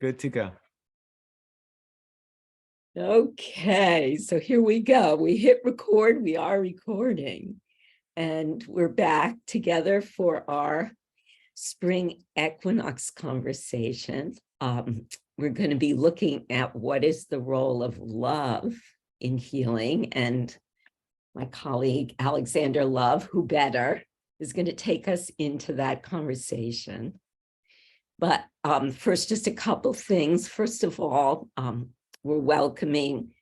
Good to go. Okay, so here we go. We hit record, we are recording, and we're back together for our spring equinox conversation. We're going to be looking at what is the role of love in healing, and my colleague Alexander Love, who better, is going to take us into that conversation. But first, just a couple things. First of all, we're welcoming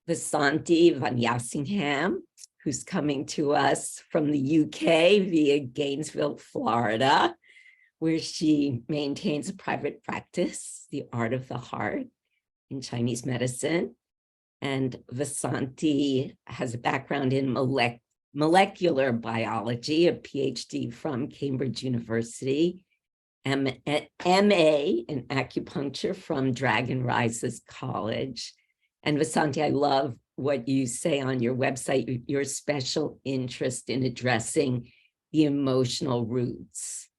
Vansanthi Vanniasingham, who's coming to us from the UK via Gainesville, Florida, where she maintains a private practice, the art of the heart in Chinese medicine. And Vansanthi has a background in molecular biology, a PhD from Cambridge University, MA in acupuncture from Dragon Rises College. And Vansanthi, I love what you say on your website, your special interest in addressing the emotional roots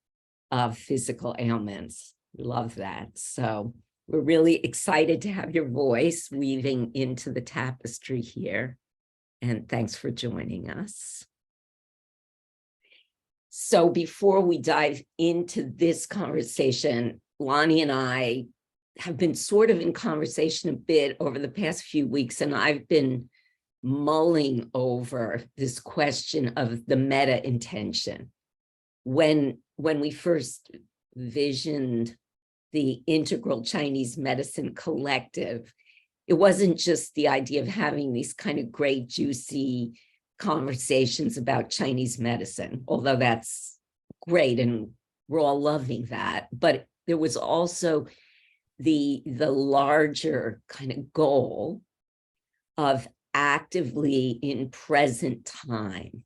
of physical ailments. Love that. So we're really excited to have your voice weaving into the tapestry here. And thanks for joining us. So before we dive into this conversation, Lonny and I have been sort of in conversation a bit over the past few weeks, and I've been mulling over this question of the meta intention. When we first visioned the Integral Chinese Medicine Collective, it wasn't just the idea of having these kind of great, juicy conversations about Chinese medicine, although that's great and we're all loving that. But there was also the larger kind of goal of actively in present time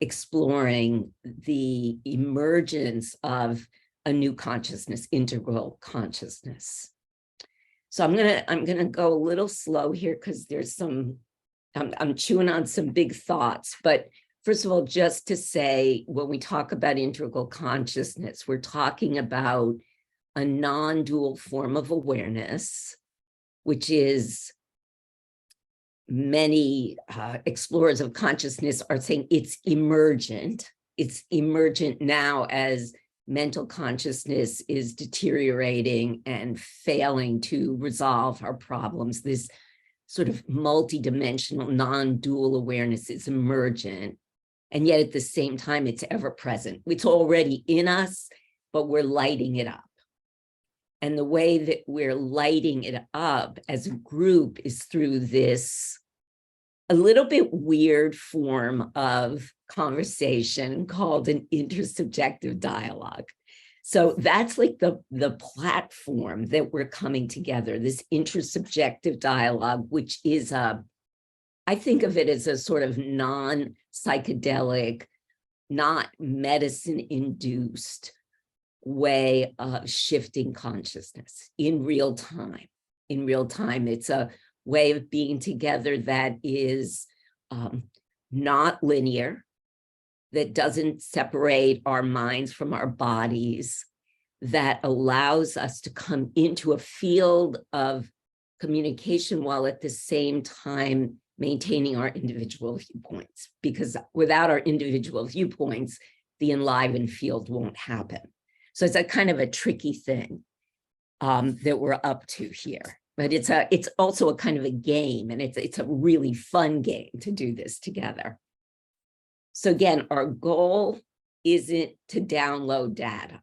exploring the emergence of a new consciousness, integral consciousness. So I'm gonna go a little slow here because there's some I'm chewing on some big thoughts, but first of all, just to say, when we talk about integral consciousness, we're talking about a non-dual form of awareness, which is many explorers of consciousness are saying it's emergent. It's emergent now as mental consciousness is deteriorating and failing to resolve our problems. This sort of multidimensional, non-dual awareness is emergent, and yet at the same time, it's ever present. It's already in us, but we're lighting it up. And the way that we're lighting it up as a group is through this a little bit weird form of conversation called an intersubjective dialogue. So that's like the platform that we're coming together, this intersubjective dialogue, which is I think of it as a sort of non-psychedelic, not medicine-induced way of shifting consciousness in real time. In real time, it's a way of being together that is not linear, that doesn't separate our minds from our bodies, that allows us to come into a field of communication while at the same time maintaining our individual viewpoints. Because without our individual viewpoints, the enlivened field won't happen. So it's a kind of a tricky thing that we're up to here. But it's also a kind of a game, and it's a really fun game to do this together. So again, our goal isn't to download data,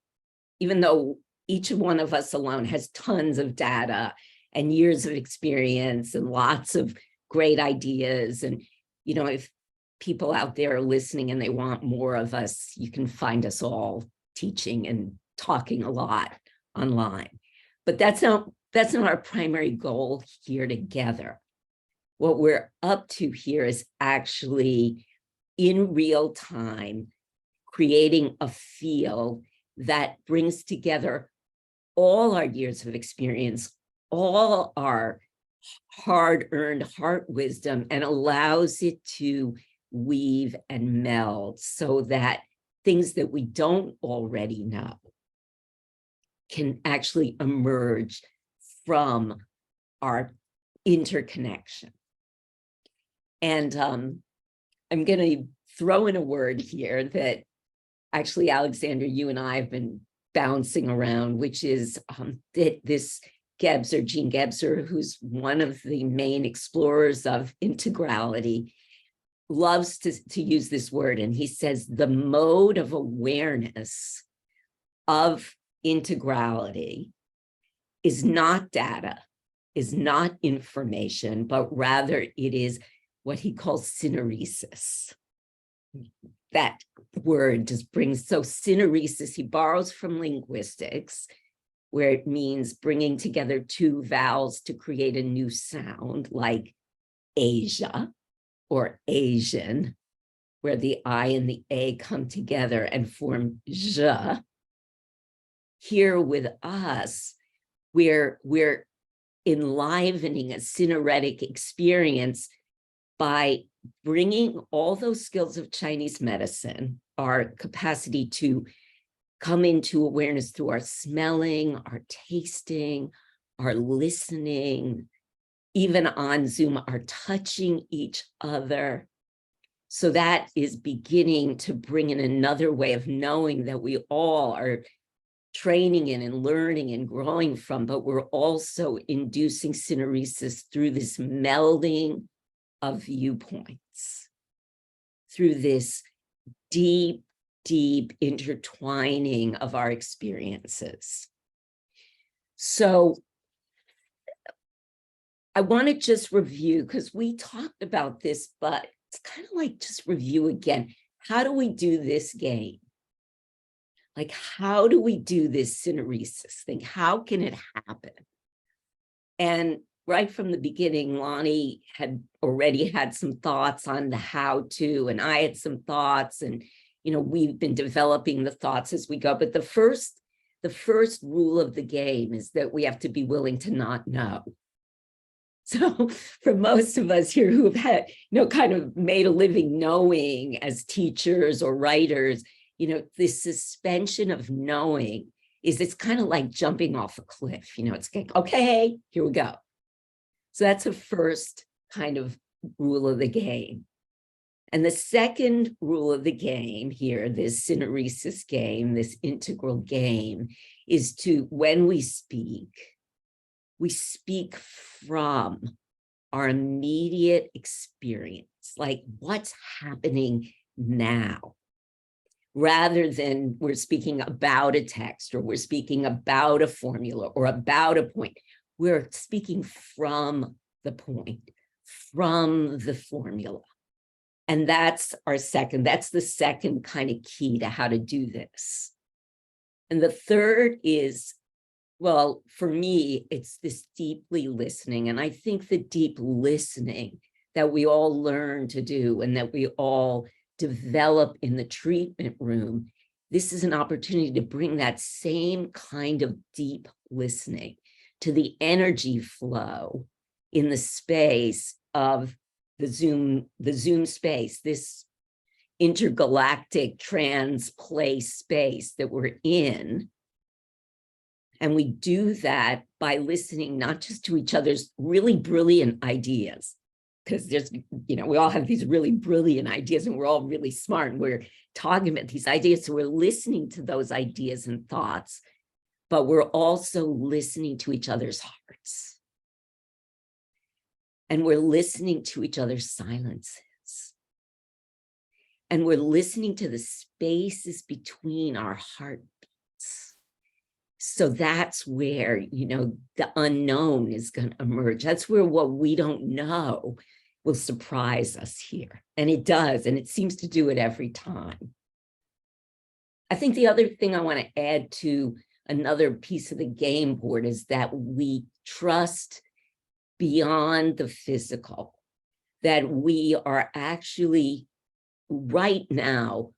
even though each one of us alone has tons of data and years of experience and lots of great ideas. And, you know, if people out there are listening and they want more of us, you can find us all teaching and talking a lot online. But that's not our primary goal here together. What we're up to here is actually in real time, creating a field that brings together all our years of experience, all our hard-earned heart wisdom, and allows it to weave and meld so that things that we don't already know can actually emerge from our interconnection. And I'm going to throw in a word here that actually, Alexander, you and I have been bouncing around, which is that this Gebser, Jean Gebser, who's one of the main explorers of integrality, loves to use this word. And he says the mode of awareness of integrality is not data, is not information, but rather it is what he calls syneresis. That word just brings, so syneresis, he borrows from linguistics, where it means bringing together two vowels to create a new sound, like Asia or Asian, where the I and the A come together and form je. Here with us, we're enlivening a syneretic experience by bringing all those skills of Chinese medicine, our capacity to come into awareness through our smelling, our tasting, our listening, even on Zoom, our touching each other. So that is beginning to bring in another way of knowing that we all are training in and learning and growing from, but we're also inducing syneresis through this melding of viewpoints, through this deep, deep intertwining of our experiences. So I want to just review, because we talked about this, but it's kind of like just review again. How do we do this game? Like, how do we do this syneresis thing? How can it happen? And right from the beginning, Lonny had already had some thoughts on the how to, and I had some thoughts, and we've been developing the thoughts as we go. But the first rule of the game is that we have to be willing to not know. So for most of us here who have had, kind of made a living knowing as teachers or writers, this suspension of knowing it's kind of like jumping off a cliff. It's like, okay, here we go. So that's the first kind of rule of the game. And the second rule of the game here, this syneresis game, this integral game, is to, when we speak from our immediate experience, like what's happening now, rather than we're speaking about a text or we're speaking about a formula or about a point. We're speaking from the point, from the formula. And that's the second kind of key to how to do this. And the third is, well, for me, it's this deeply listening. And I think the deep listening that we all learn to do and that we all develop in the treatment room, this is an opportunity to bring that same kind of deep listening to the energy flow in the space of the Zoom space, this intergalactic trans place space that we're in. And we do that by listening not just to each other's really brilliant ideas, because there's, we all have these really brilliant ideas and we're all really smart and we're talking about these ideas. So we're listening to those ideas and thoughts, but we're also listening to each other's hearts. And we're listening to each other's silences. And we're listening to the spaces between our heartbeats. So that's where, the unknown is going to emerge. That's where what we don't know will surprise us here. And it does, and it seems to do it every time. I think the other thing I want to add to another piece of the game board is that we trust beyond the physical, that we are actually right now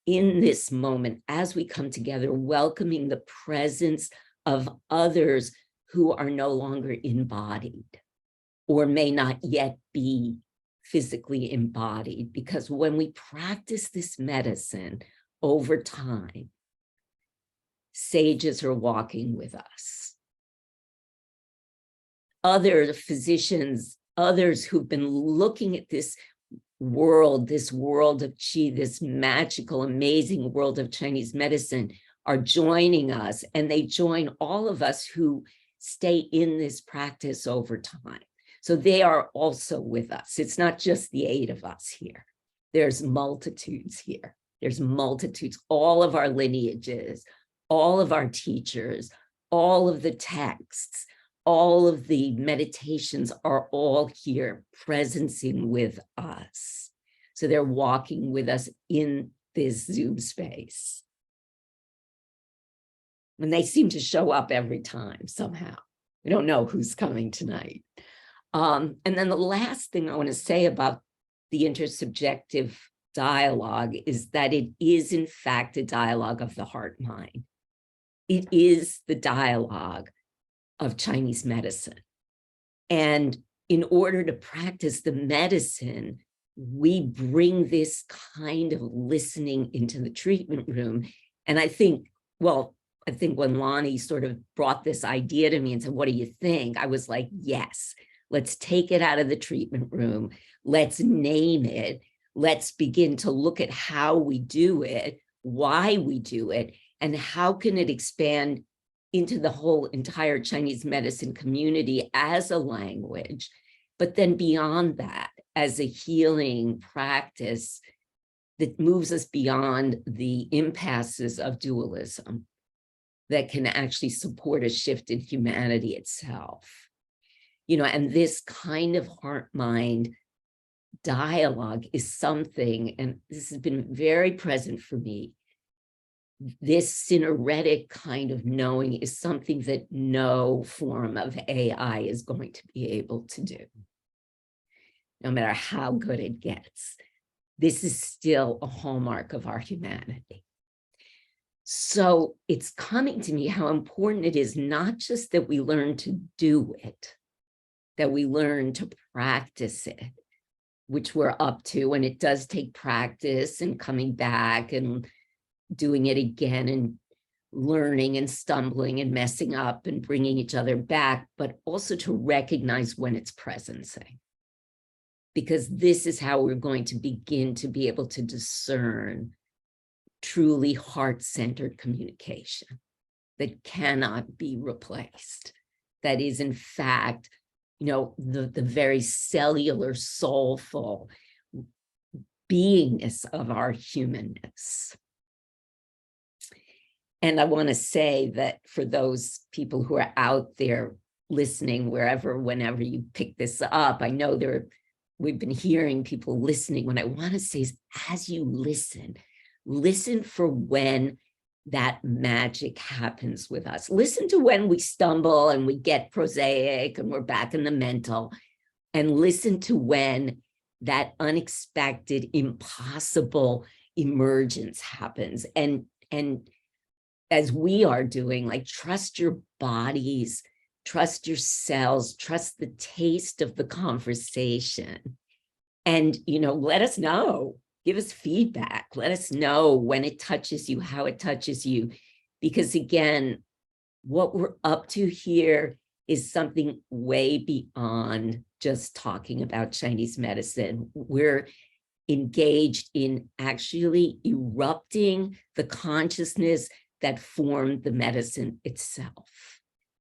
in this moment, as we come together, welcoming the presence of others who are no longer embodied or may not yet be physically embodied. Because when we practice this medicine over time, sages are walking with us. other physicians, others who've been looking at this world of qi, this magical, amazing world of Chinese medicine, are joining us, and they join all of us who stay in this practice over time. So they are also with us. It's not just the 8 of us here. There's multitudes here. There's multitudes, all of our lineages, all of our teachers, all of the texts, all of the meditations are all here, presencing with us. So they're walking with us in this Zoom space. And they seem to show up every time somehow. We don't know who's coming tonight. And then the last thing I want to say about the intersubjective dialogue is that it is, in fact, a dialogue of the heart-mind. It is the dialogue of Chinese medicine. And in order to practice the medicine, we bring this kind of listening into the treatment room. And I think when Lonny sort of brought this idea to me and said, what do you think? I was like, yes, let's take it out of the treatment room. Let's name it. Let's begin to look at how we do it, why we do it, and how can it expand into the whole entire Chinese medicine community as a language, but then beyond that, as a healing practice that moves us beyond the impasses of dualism, that can actually support a shift in humanity itself. You know, and this kind of heart-mind dialogue is something, and this has been very present for me. This syneretic kind of knowing is something that no form of AI is going to be able to do, no matter how good it gets. This is still a hallmark of our humanity. So it's coming to me how important it is not just that we learn to do it, that we learn to practice it, which we're up to, and it does take practice and coming back and doing it again and learning and stumbling and messing up and bringing each other back, but also to recognize when it's presencing. Because this is how we're going to begin to be able to discern truly heart-centered communication that cannot be replaced. That is, in fact, you know, the very cellular, soulful beingness of our humanness. And I want to say that for those people who are out there listening, wherever, whenever you pick this up, I know we've been hearing people listening. What I want to say is, as you listen for when that magic happens with us. Listen to when we stumble and we get prosaic and we're back in the mental, and listen to when that unexpected, impossible emergence happens. And as we are doing, like, trust your bodies, trust your cells, trust the taste of the conversation. And, you know, let us know. Give us feedback. Let us know when it touches you, how it touches you. Because again, what we're up to here is something way beyond just talking about Chinese medicine. We're engaged in actually erupting the consciousness that formed the medicine itself,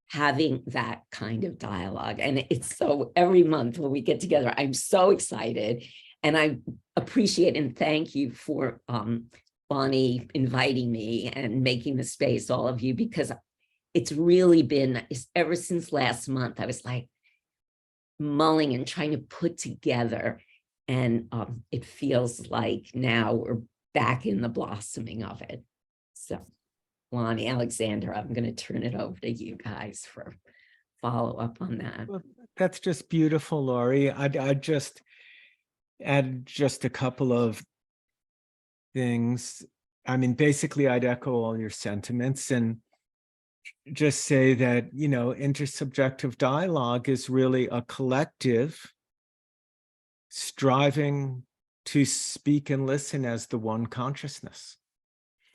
having that kind of dialogue. And it's so, every month when we get together, I'm so excited. And I appreciate and thank you for Lonny inviting me and making the space, all of you, because it's really been, ever since last month, I was like mulling and trying to put together, and it feels like now we're back in the blossoming of it. So Lonny, Alexander, I'm going to turn it over to you guys for follow-up on that. Well, that's just beautiful, Lorie. I'd just add just a couple of things. I mean, basically, I'd echo all your sentiments and just say that, you know, intersubjective dialogue is really a collective striving to speak and listen as the one consciousness,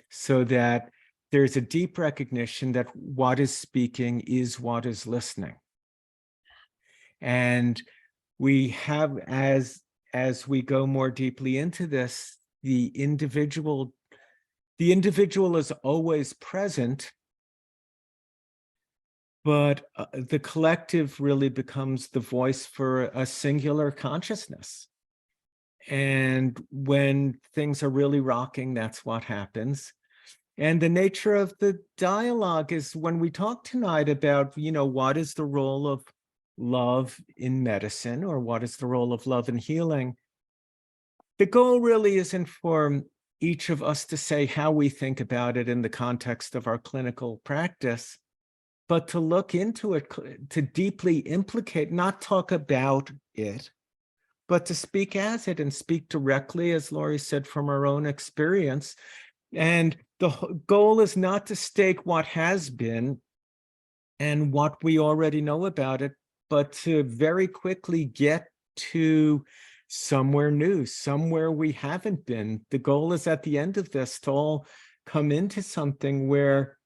so that there's a deep recognition that what is speaking is what is listening. And we have, as we go more deeply into this, the individual is always present, but the collective really becomes the voice for a singular consciousness. And when things are really rocking, that's what happens. And the nature of the dialogue is, when we talk tonight about, what is the role of love in medicine, or what is the role of love in healing, the goal really isn't for each of us to say how we think about it in the context of our clinical practice, but to look into it, to deeply implicate, not talk about it, but to speak as it, and speak directly, as Lorie said, from our own experience. And the goal is not to stake what has been and what we already know about it, but to very quickly get to somewhere new, somewhere we haven't been. The goal is, at the end of this, to all come into something where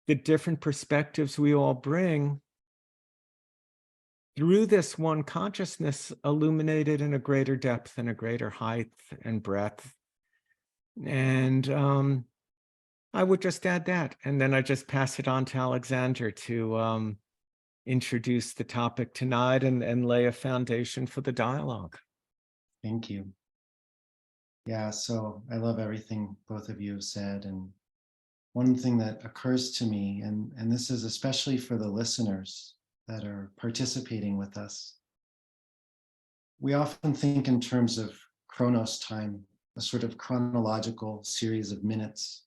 the different perspectives we all bring, through this one consciousness, illuminated in a greater depth and a greater height and breadth. And I would just add that, and then I just pass it on to Alexander to introduce the topic tonight and lay a foundation for the dialogue. Thank you. Yeah, so I love everything both of you have said. And one thing that occurs to me, and this is especially for the listeners that are participating with us, we often think in terms of chronos time, a sort of chronological series of minutes.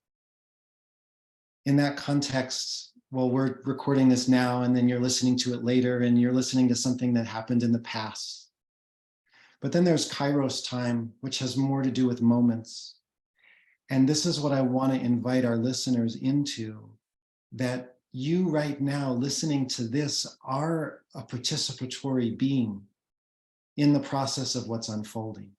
In that context, well, we're recording this now, and then you're listening to it later, and you're listening to something that happened in the past. But then there's kairos time, which has more to do with moments. And this is what I want to invite our listeners into, that you right now listening to this are a participatory being in the process of what's unfolding.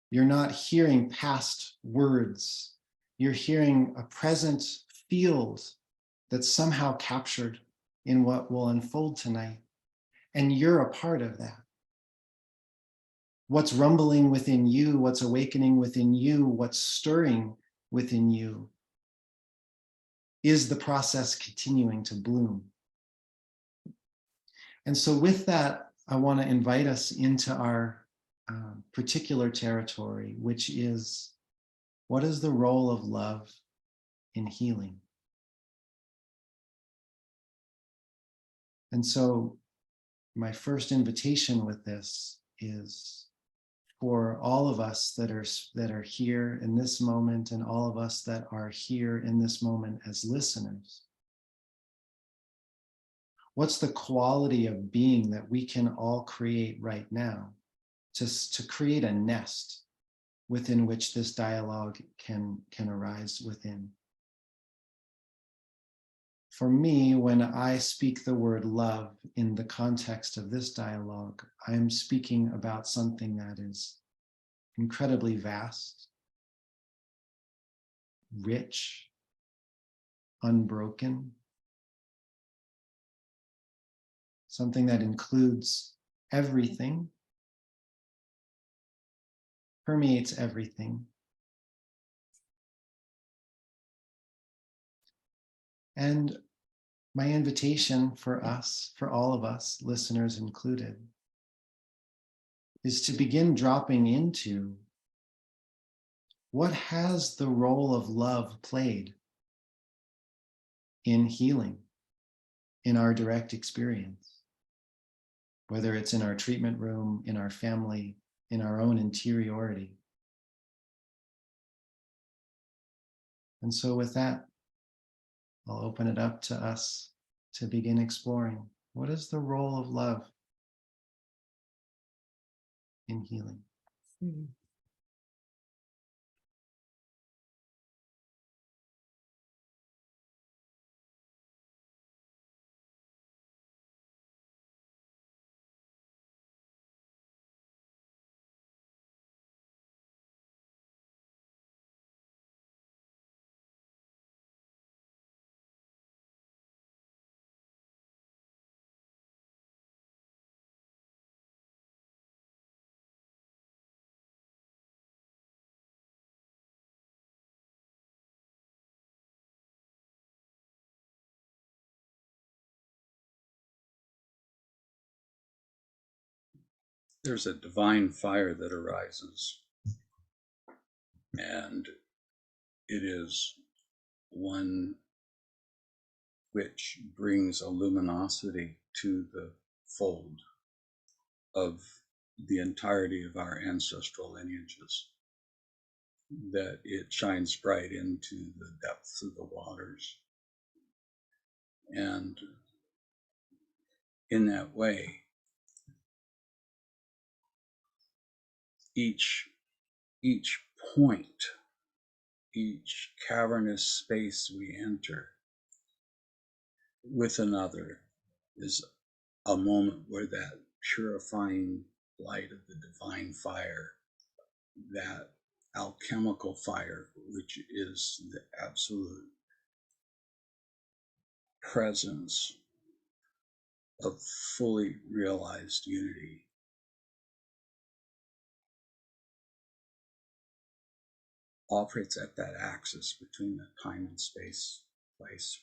You're not hearing past words. You're hearing a present field that's somehow captured in what will unfold tonight. And you're a part of that. What's rumbling within you, what's awakening within you, what's stirring within you is the process continuing to bloom. And so with that, I want to invite us into our particular territory, which is, what is the role of love in healing? And so my first invitation with this is for all of us that are here in this moment, and all of us that are here in this moment as listeners. What's the quality of being that we can all create right now to create a nest within which this dialogue can arise within? For me, when I speak the word love in the context of this dialogue, I am speaking about something that is incredibly vast, rich, unbroken, something that includes everything, permeates everything. And my invitation for us, for all of us, listeners included, is to begin dropping into, what has the role of love played in healing, in our direct experience? Whether it's in our treatment room, in our family, in our own interiority. And so with that, I'll open it up to us to begin exploring, what is the role of love in healing? there's a divine fire that arises, and it is one which brings a luminosity to the fold of the entirety of our ancestral lineages, that it shines bright into the depths of the waters. And in that way, each point, each cavernous space we enter with another is a moment where that purifying light of the divine fire, that alchemical fire, which is the absolute presence of fully realized unity, operates at that axis between the time and space place,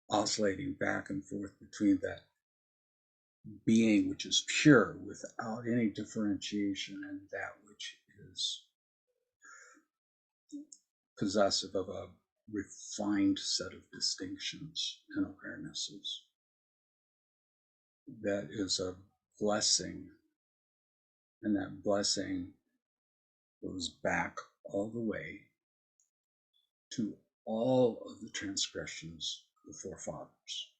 oscillating back and forth between that being which is pure without any differentiation and that which is possessive of a refined set of distinctions and awarenesses. That is a blessing, and that blessing goes back all the way to all of the transgressions of the forefathers.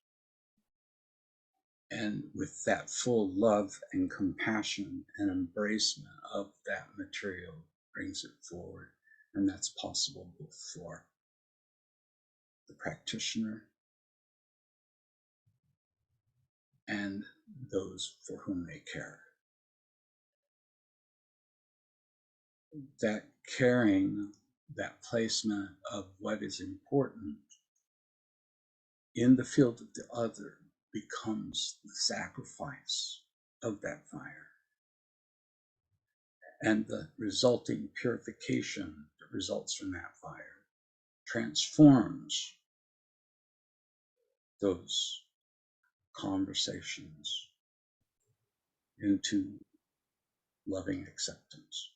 And with that full love and compassion and embracement of that material brings it forward. And that's possible both for the practitioner and those for whom they care. That caring, that placement of what is important in the field of the other becomes the sacrifice of that fire. And the resulting purification that results from that fire transforms those conversations into loving acceptance.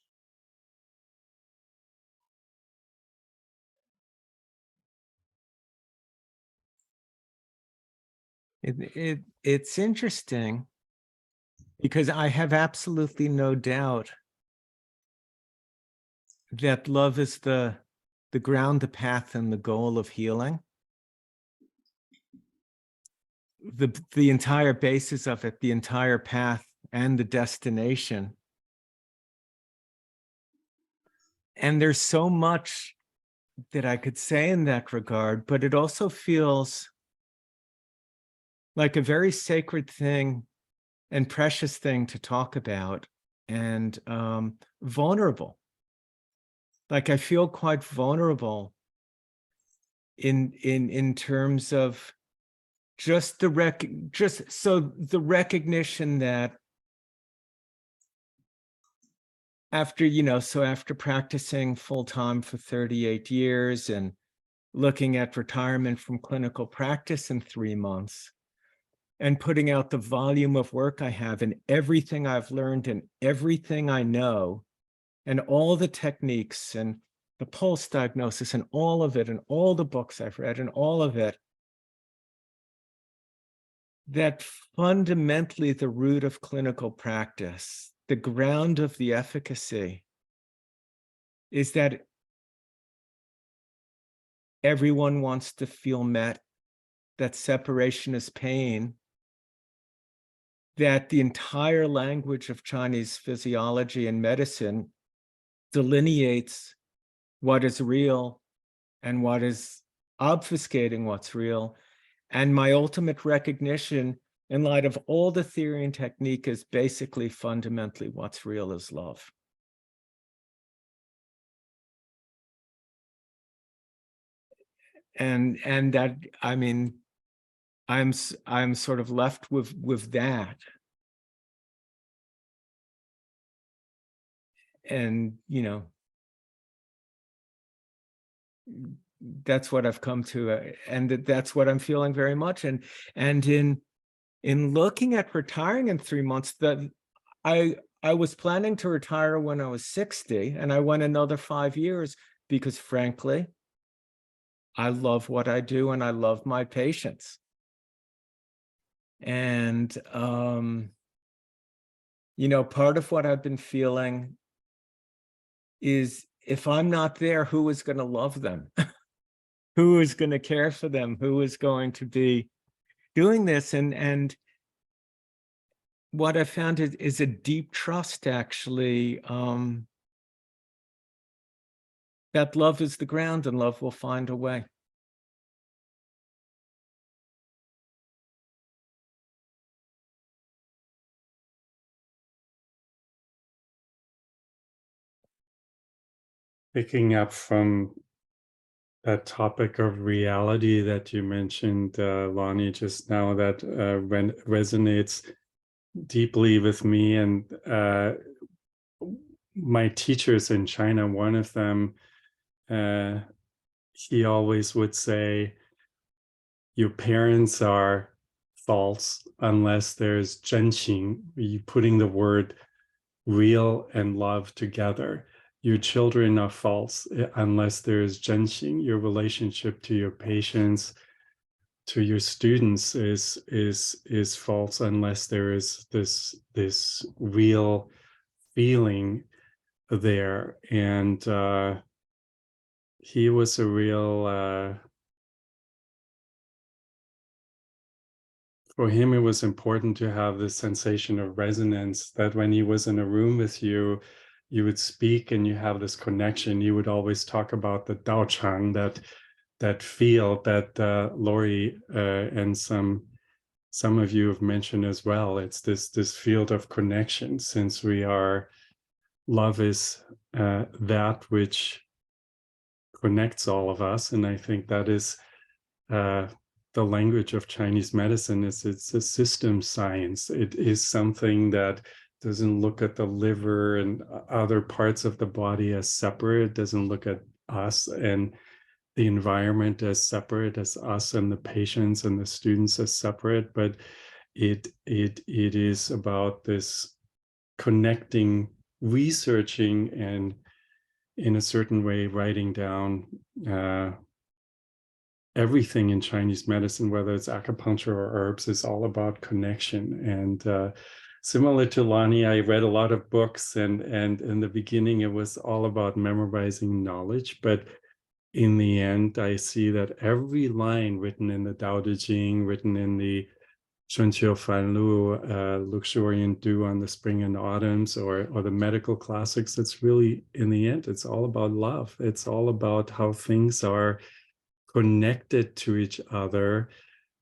It's interesting because I have absolutely no doubt that love is the ground, the path, and the goal of healing. The entire basis of it, the entire path and the destination. And there's so much that I could say in that regard, but it also feels like a very sacred thing and precious thing to talk about, and vulnerable. Like I feel quite vulnerable in terms of just the recognition that after practicing full-time for 38 years and looking at retirement from clinical practice in 3 months and putting out the volume of work I have and everything I've learned and everything I know and all the techniques and the pulse diagnosis and all of it and all the books I've read and all of it, that fundamentally the root of clinical practice, the ground of the efficacy, is that everyone wants to feel met, that separation is pain, that the entire language of Chinese physiology and medicine delineates what is real and what is obfuscating what's real. And my ultimate recognition in light of all the theory and technique is basically fundamentally what's real is love. And that, I mean, I'm sort of left with that. And, that's what I've come to, and that's what I'm feeling very much. And in looking at retiring in 3 months, that I was planning to retire when I was 60, and I went another 5 years because, frankly, I love what I do and I love my patients. And you know, part of what I've been feeling is, if I'm not there, who is going to love them? Who is going to care for them? Who is going to be doing this? And what I found is a deep trust, actually, that love is the ground and love will find a way. Picking up from that topic of reality that you mentioned, Lonny, just now, that resonates deeply with me. And my teachers in China, one of them, he always would say, your parents are false unless there's zhenqing, you putting the word real and love together. Your children are false unless there is zhenqing. Your relationship to your patients, to your students is false unless there is this real feeling there. And he was a real for him, it was important to have this sensation of resonance, that when he was in a room with you, you would speak and you have this connection. You would always talk about the Dao Chang, that field that Lorie and some of you have mentioned as well. It's this field of connection, since love is that which connects all of us. And I think that is the language of Chinese medicine. It's a system science. It is something that doesn't look at the liver and other parts of the body as separate. It doesn't look at us and the environment as separate, as us and the patients and the students as separate, but it is about this connecting, researching, and in a certain way writing down everything in Chinese medicine, whether it's acupuncture or herbs, is all about connection. And similar to Lonny, I read a lot of books, and in the beginning it was all about memorizing knowledge. But in the end, I see that every line written in the Tao Te Ching, written in the Shunqiu Fan Lu, Luxuriant Dew on the Spring and Autumns, or the medical classics, it's really, in the end, it's all about love. It's all about how things are connected to each other,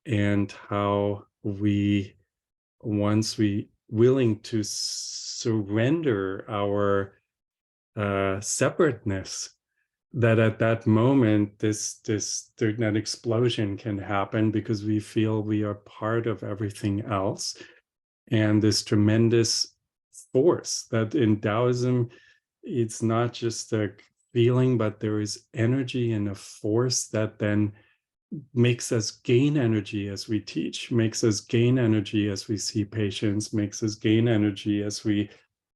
and how once we willing to surrender our separateness, that at that moment that explosion can happen, because we feel we are part of everything else. And this tremendous force that in Taoism, it's not just a feeling, but there is energy and a force that then makes us gain energy as we teach, makes us gain energy as we see patients, makes us gain energy as we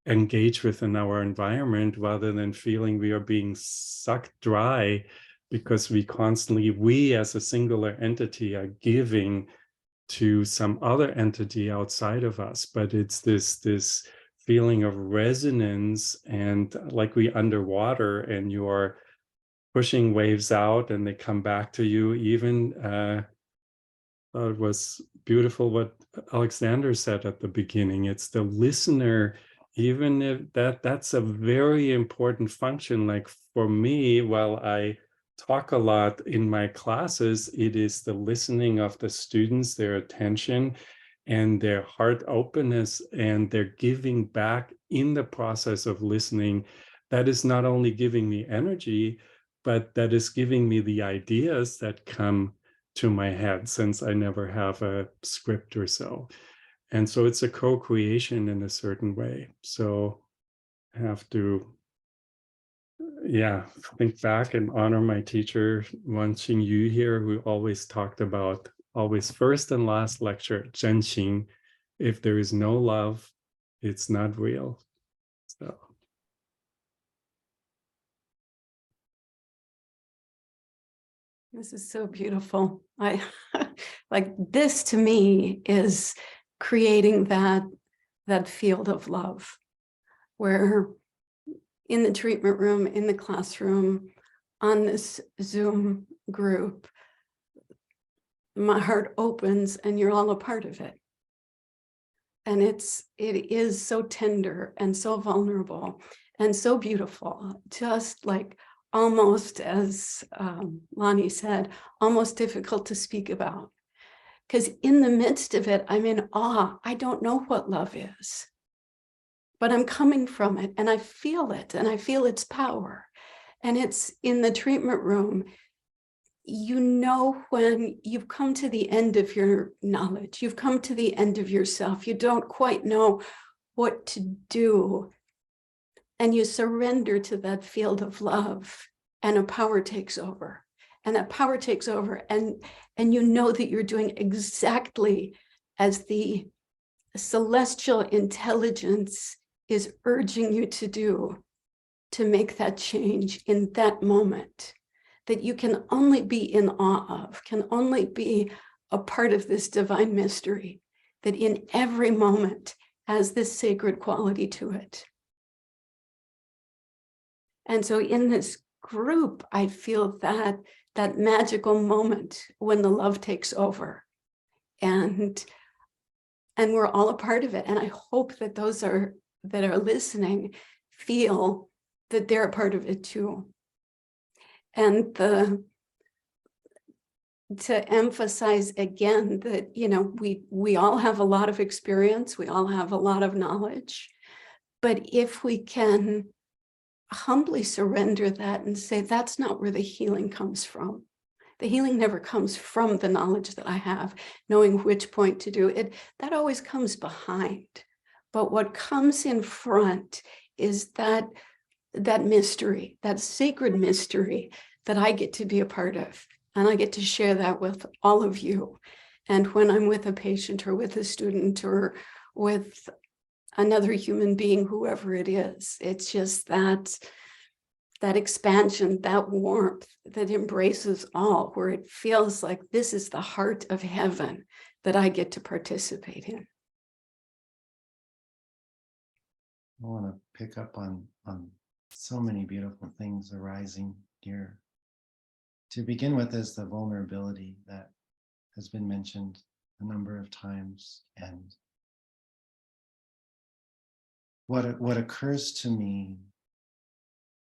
engage within our environment, rather than feeling we are being sucked dry because we as a singular entity are giving to some other entity outside of us. But it's this feeling of resonance, and like we underwater and you are pushing waves out and they come back to you. Even it was beautiful what Alexander said at the beginning. It's the listener, even if that's a very important function. Like for me, while I talk a lot in my classes, it is the listening of the students, their attention and their heart openness, and their giving back in the process of listening. That is not only giving me energy, but that is giving me the ideas that come to my head, since I never have a script or so. And so it's a co-creation in a certain way. So I have to, think back and honor my teacher, Wan Xing Yu here, who always talked about, always first and last lecture, zhenqing. If there is no love, it's not real. So This is so beautiful. I like this to me is creating that field of love where in the treatment room, in the classroom, on this Zoom group, my heart opens and you're all a part of it. And it is so tender and so vulnerable and so beautiful, just like almost, as Lonny said, almost difficult to speak about. Because in the midst of it, I'm in awe. I don't know what love is, but I'm coming from it and I feel it and I feel its power. And it's in the treatment room. You know, when you've come to the end of your knowledge, you've come to the end of yourself, you don't quite know what to do. And you surrender to that field of love and a power takes over. And that power takes over and you know that you're doing exactly as the celestial intelligence is urging you to do, to make that change in that moment that you can only be in awe of, can only be a part of this divine mystery that in every moment has this sacred quality to it. And so in this group, I feel that magical moment when the love takes over and we're all a part of it. And I hope that those that are listening feel that they're a part of it too. And to emphasize again that, you know, we all have a lot of experience, we all have a lot of knowledge, but if we can humbly surrender that and say, that's not where the healing comes from. The healing never comes from the knowledge that I have, knowing which point to do it. That always comes behind. But what comes in front is that mystery, that sacred mystery that I get to be a part of. And I get to share that with all of you. And when I'm with a patient or with a student or with another human being, whoever it is, it's just that expansion, that warmth that embraces all, where it feels like this is the heart of heaven that I get to participate in. I want to pick up on so many beautiful things arising here. To begin with is the vulnerability that has been mentioned a number of times. And what occurs to me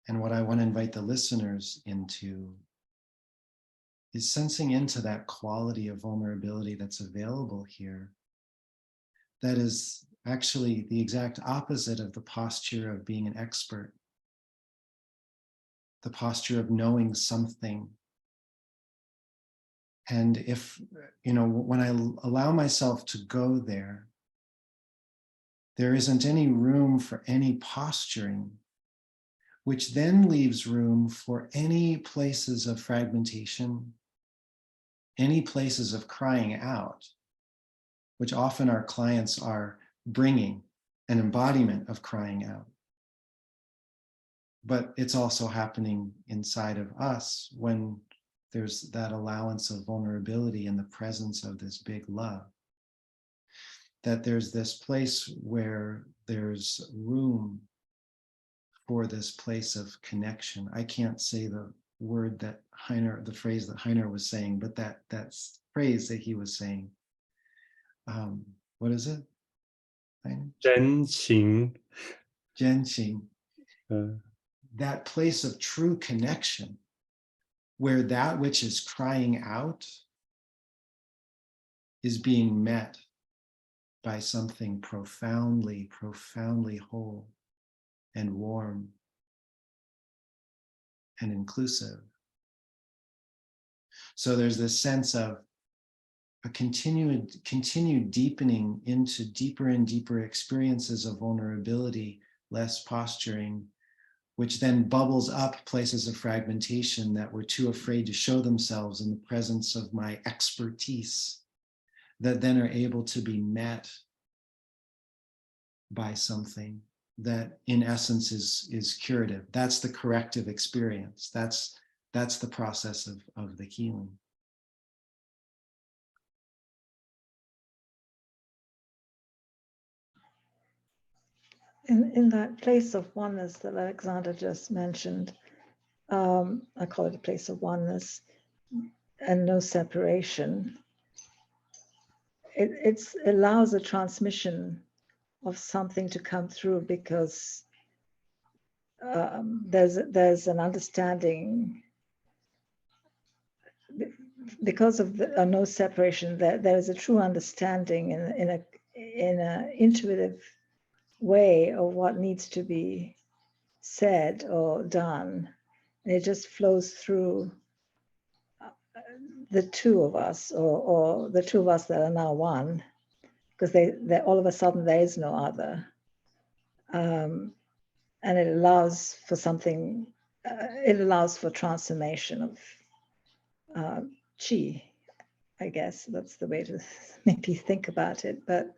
and what I want to invite the listeners into is sensing into that quality of vulnerability that's available here. That is actually the exact opposite of the posture of being an expert, the posture of knowing something. And if, you know, when I allow myself to go there, there isn't any room for any posturing, which then leaves room for any places of fragmentation, any places of crying out, which often our clients are bringing an embodiment of crying out. But it's also happening inside of us when there's that allowance of vulnerability in the presence of this big love. That there's this place where there's room for this place of connection. I can't say the word that Heiner, the phrase that Heiner was saying, but that phrase that he was saying. What is it? Genshin. Genshin. That place of true connection, where that which is crying out is being met by something profoundly, profoundly whole and warm and inclusive. So there's this sense of a continued deepening into deeper and deeper experiences of vulnerability, less posturing, which then bubbles up places of fragmentation that were too afraid to show themselves in the presence of my expertise, that then are able to be met by something that in essence is curative. That's the corrective experience. That's the process of the healing. In that place of oneness that Alexander just mentioned, I call it a place of oneness and no separation. It allows a transmission of something to come through because there's an understanding because of the no separation. There is a true understanding in a intuitive way of what needs to be said or done. And it just flows through the two of us, or the two of us that are now one, because they all of a sudden there is no other. And it allows for something, it allows for transformation of chi, I guess that's the way to maybe think about it. But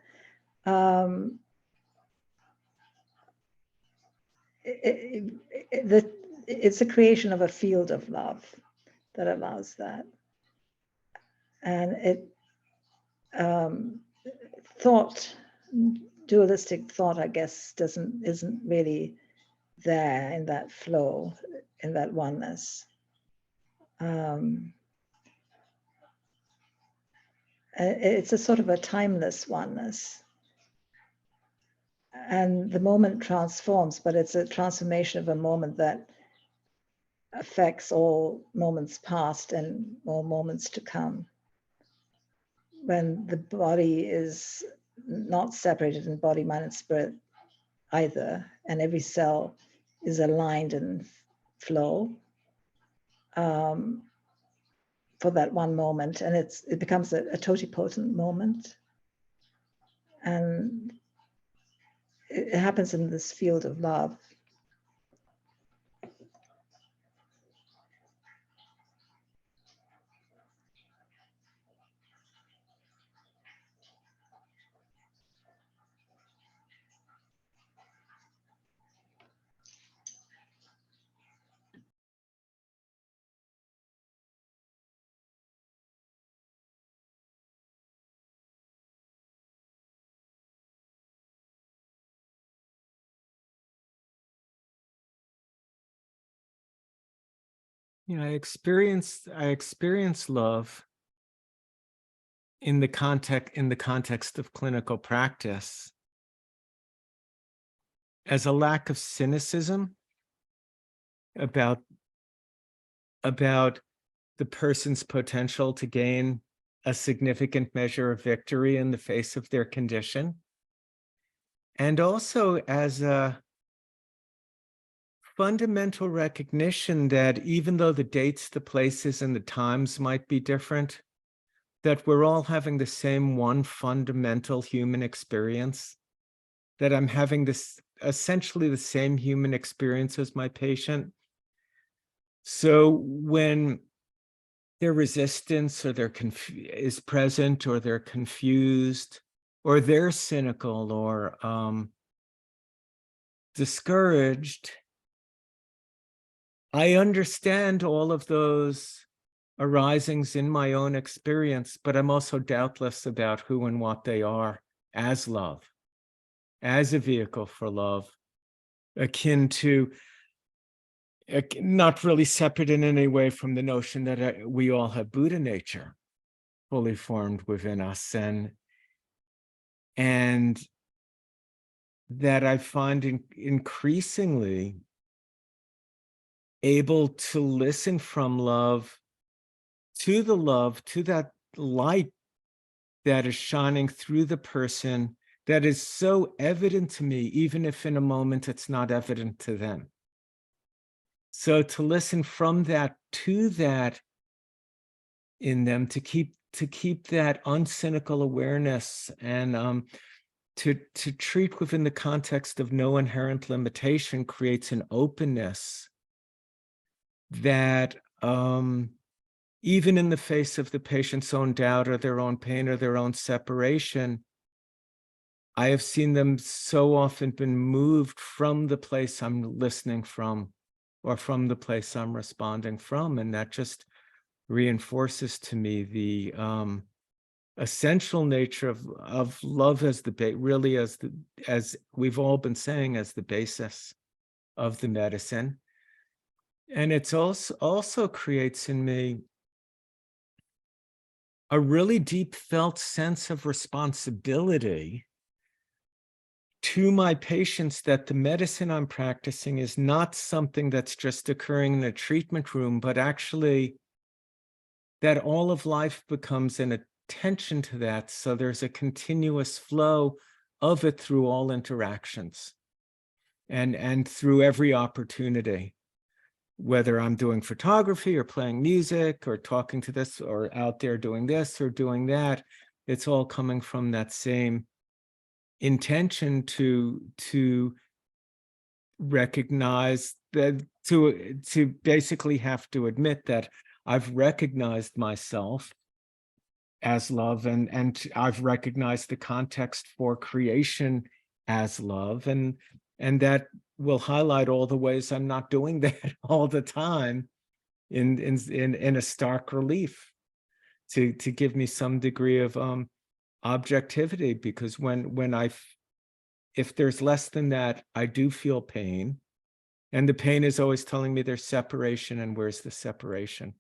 it's a creation of a field of love that allows that. And thought, dualistic thought, I guess, isn't really there in that flow, in that oneness. It's a sort of a timeless oneness. And the moment transforms, but it's a transformation of a moment that affects all moments past and all moments to come. When the body is not separated in body, mind, and spirit either, and every cell is aligned in flow for that one moment, and it becomes a totipotent moment. And it happens in this field of love. You know, I experience love in the context of clinical practice as a lack of cynicism about the person's potential to gain a significant measure of victory in the face of their condition, and also as a fundamental recognition that even though the dates, the places, and the times might be different, that we're all having the same one fundamental human experience, that I'm having this essentially the same human experience as my patient. So when their resistance or is present, or they're confused, or they're cynical or discouraged, I understand all of those arisings in my own experience, but I'm also doubtless about who and what they are as love, as a vehicle for love, akin to, not really separate in any way from the notion that we all have Buddha nature fully formed within us, and that I find increasingly able to listen from love, to that light that is shining through the person, that is so evident to me, even if in a moment it's not evident to them. So to listen from that to that in them, to keep that uncynical awareness, and to treat within the context of no inherent limitation, creates an openness that even in the face of the patient's own doubt or their own pain or their own separation, I have seen them so often been moved from the place I'm listening from, or from the place I'm responding from. And that just reinforces to me the essential nature of love as really as we've all been saying, as the basis of the medicine. And it's also creates in me a really deep felt sense of responsibility to my patients, that the medicine I'm practicing is not something that's just occurring in a treatment room, but actually that all of life becomes an attention to that. So there's a continuous flow of it through all interactions and through every opportunity, whether I'm doing photography or playing music or talking to this or out there doing this or doing that. It's all coming from that same intention to recognize that, to basically have to admit that I've recognized myself as love, and I've recognized the context for creation as love, and that will highlight all the ways I'm not doing that all the time in a stark relief, to give me some degree of objectivity, because if there's less than that, I do feel pain. And the pain is always telling me there's separation, and where's the separation?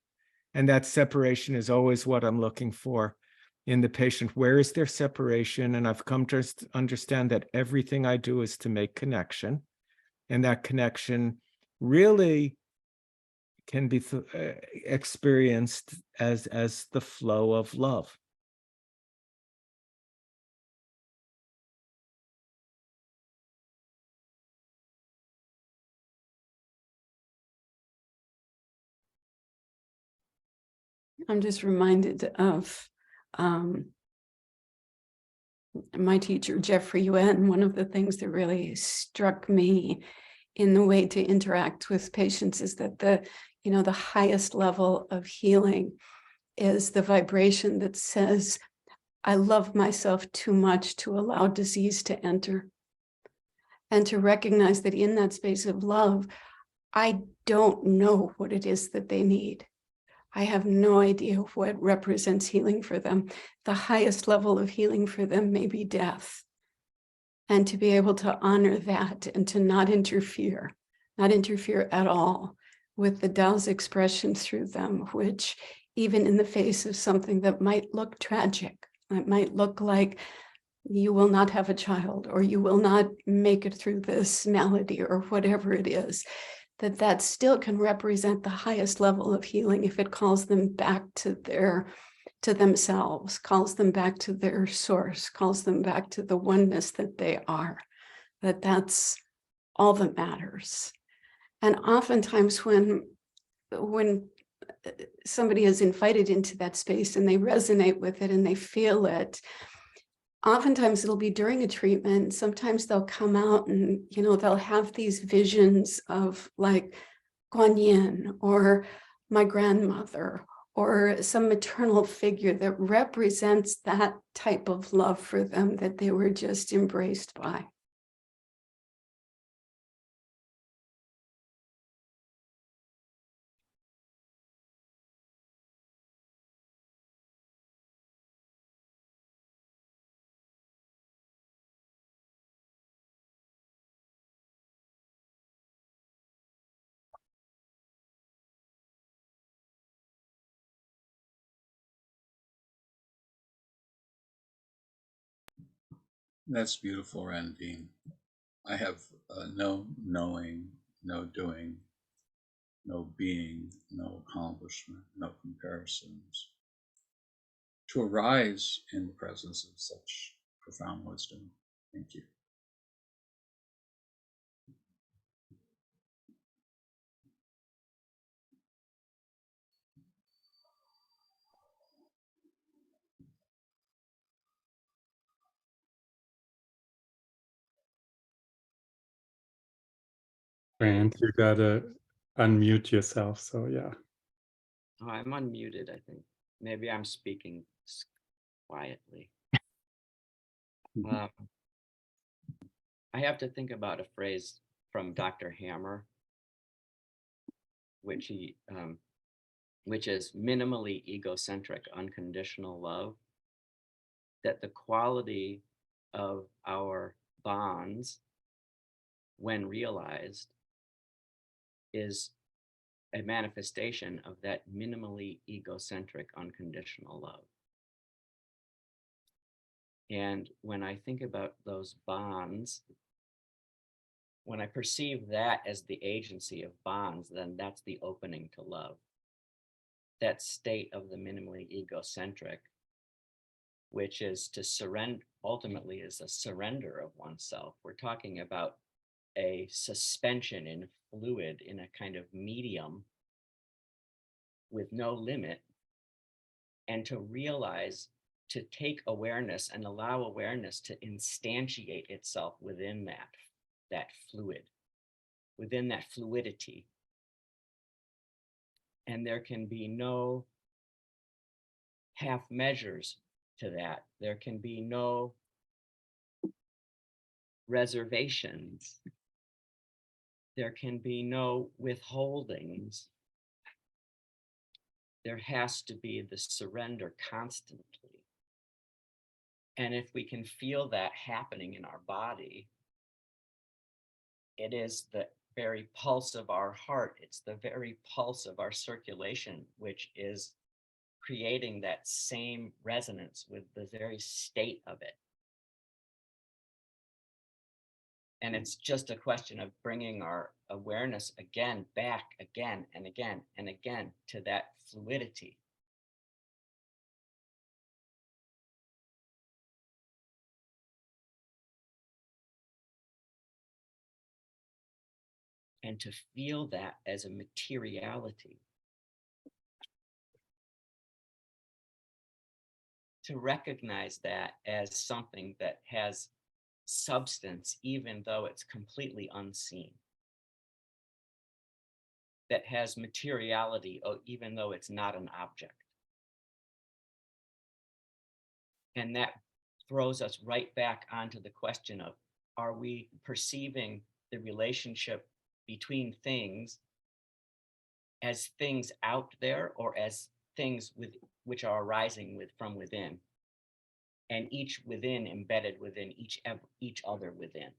And that separation is always what I'm looking for in the patient. Where is their separation? And I've come to understand that everything I do is to make connection. And that connection really can be experienced as the flow of love. I'm just reminded of my teacher, Jeffrey Yuen. One of the things that really struck me in the way to interact with patients is that the highest level of healing is the vibration that says, I love myself too much to allow disease to enter. And to recognize that in that space of love, I don't know what it is that they need. I have no idea what represents healing for them. The highest level of healing for them may be death. And to be able to honor that and to not interfere at all with the Tao's expression through them, which even in the face of something that might look tragic, it might look like you will not have a child, or you will not make it through this malady, or whatever it is, that still can represent the highest level of healing if it calls them back to themselves, calls them back to their source, calls them back to the oneness that they are, that's all that matters. And oftentimes when somebody is invited into that space and they resonate with it and they feel it, oftentimes it'll be during a treatment. Sometimes they'll come out and, they'll have these visions of like Guan Yin or my grandmother or some maternal figure that represents that type of love for them that they were just embraced by. That's beautiful, Randine. I have no knowing, no doing, no being, no accomplishment, no comparisons. To arise in the presence of such profound wisdom. Thank you. And you gotta unmute yourself. So yeah. Oh, I'm unmuted, I think. Maybe I'm speaking quietly. I have to think about a phrase from Dr. Hammer, which is minimally egocentric, unconditional love, that the quality of our bonds, when realized, is a manifestation of that minimally egocentric, unconditional love. And when I think about those bonds, when I perceive that as the agency of bonds, then that's the opening to love. That state of the minimally egocentric, which is to surrender, ultimately is a surrender of oneself. We're talking about a suspension in fluid, in a kind of medium with no limit, and to realize, to take awareness and allow awareness to instantiate itself within that fluid, within that fluidity. And there can be no half measures to that. There can be no reservations. There can be no withholdings. There has to be the surrender constantly. And if we can feel that happening in our body, it is the very pulse of our heart. It's the very pulse of our circulation, which is creating that same resonance with the very state of it. And it's just a question of bringing our awareness again, back again and again and again to that fluidity. And to feel that as a materiality. To recognize that as something that has substance, even though it's completely unseen. That has materiality, even though it's not an object. And that throws us right back onto the question of, are we perceiving the relationship between things as things out there, or as things which are arising from within, and each within embedded within each other within?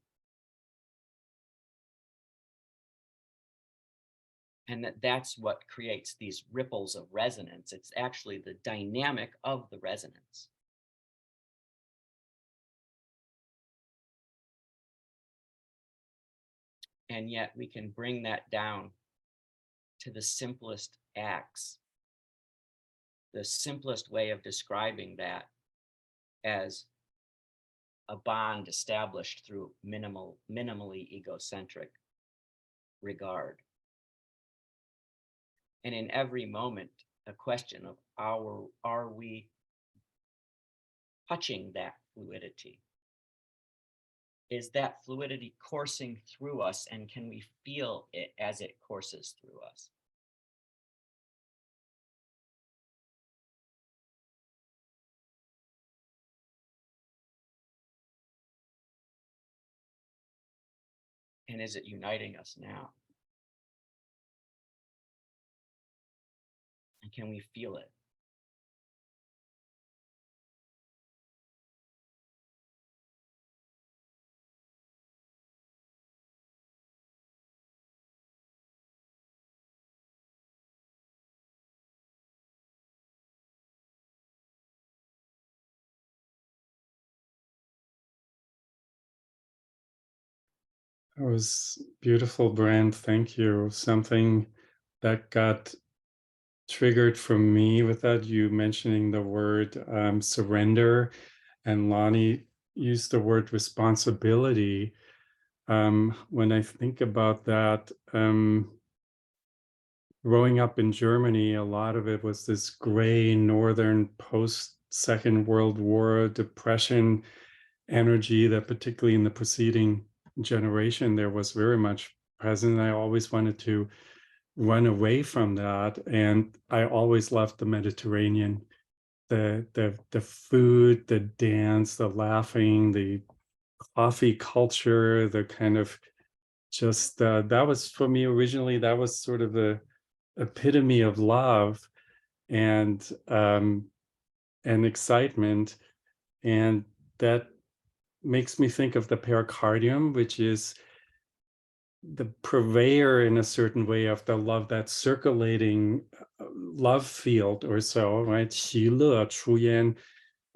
And that's what creates these ripples of resonance. It's actually the dynamic of the resonance. And yet we can bring that down to the simplest acts. The simplest way of describing that as a bond established through minimally egocentric regard. And in every moment, a question of are we touching that fluidity? Is that fluidity coursing through us, and can we feel it as it courses through us? And is it uniting us now? And can we feel it? That was beautiful, Brandt. Thank you. Something that got triggered from me with that, you mentioning the word surrender, and Lonny used the word responsibility. When I think about that, growing up in Germany, a lot of it was this gray northern post-Second World War depression energy that, particularly in the preceding generation, there was very much present. I always wanted to run away from that, and I always loved the Mediterranean, the food, the dance, the laughing, the coffee culture, the kind of just that was for me originally, that was sort of the epitome of love and excitement. And that makes me think of the pericardium, which is the purveyor in a certain way of the love, that circulating love field or so, right? 喜乐出焉,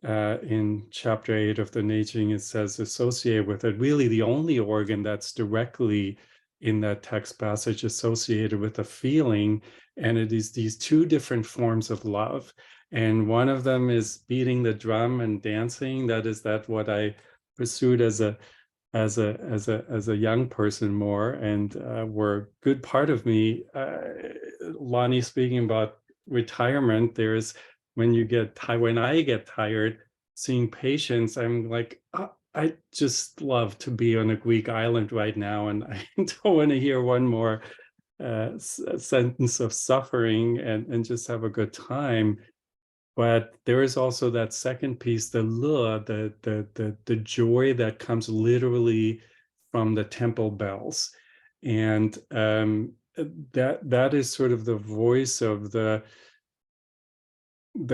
in chapter 8 of the Neijing, it says associate with it. Really, the only organ that's directly in that text passage associated with a feeling, and it is these two different forms of love. And one of them is beating the drum and dancing. That is what I pursued as a young person more, and were a good part of me. Lonnie, speaking about retirement, there's when I get tired seeing patients, I'm like, oh, I just love to be on a Greek island right now, and I don't want to hear one more sentence of suffering, and just have a good time. But there is also that second piece, the le, the joy that comes literally from the temple bells, and that is sort of the voice of the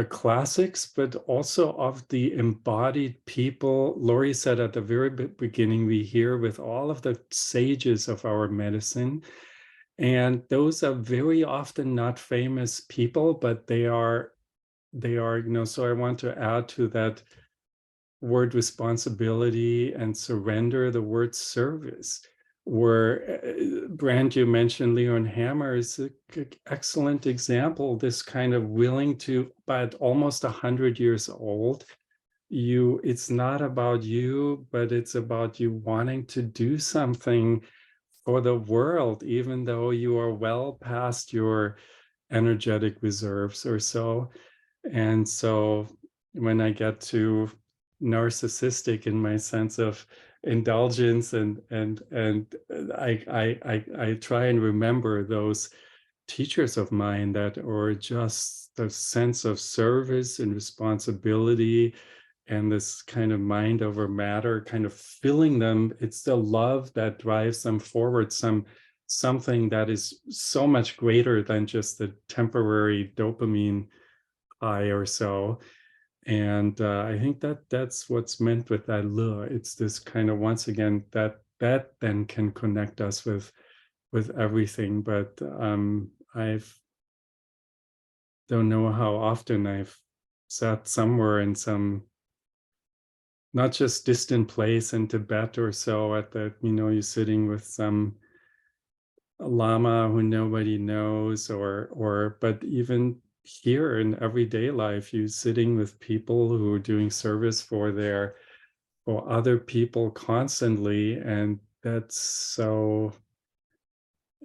classics, but also of the embodied people. Lorie said at the very beginning, we hear with all of the sages of our medicine, and those are very often not famous people, but they are, so I want to add to that word responsibility and surrender, the word service, where Brandt, you mentioned Leon Hammer is an excellent example, this kind of willing to, but almost 100 years old, it's not about you, but it's about you wanting to do something for the world, even though you are well past your energetic reserves or so. And so when I get to narcissistic in my sense of indulgence, and I try and remember those teachers of mine that are just the sense of service and responsibility, and this kind of mind over matter kind of filling them. It's the love that drives them forward, something that is so much greater than just the temporary dopamine high or so. And I think that's what's meant with that le. It's this kind of, once again, that then can connect us with everything. But I've don't know how often I've sat somewhere in some not just distant place in Tibet or so, at the, you're sitting with some lama who nobody knows, but even here in everyday life, you sitting with people who are doing service for other people constantly, and that's so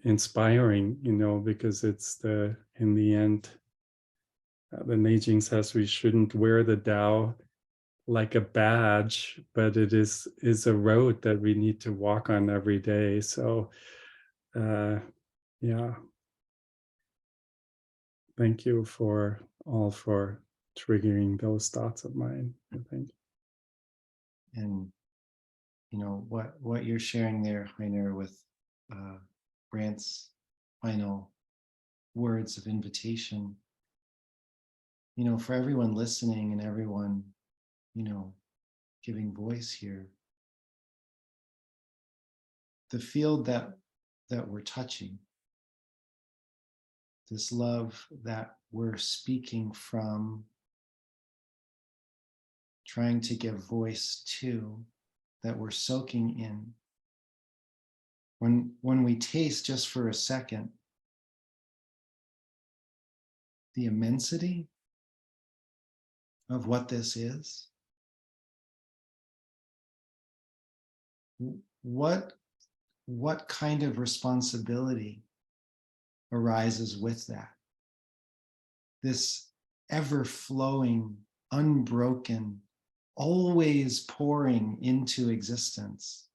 inspiring, because it's in the end, the Neijing says we shouldn't wear the Tao like a badge, but it is a road that we need to walk on every day. So yeah, thank you for triggering those thoughts of mine, I think. And what you're sharing there, Heiner, with Brandt's final words of invitation, for everyone listening and everyone, giving voice here, the field that we're touching, this love that we're speaking from, trying to give voice to, that we're soaking in. When we taste just for a second the immensity of what this is, what kind of responsibility arises with that? This ever-flowing, unbroken, always pouring into existence,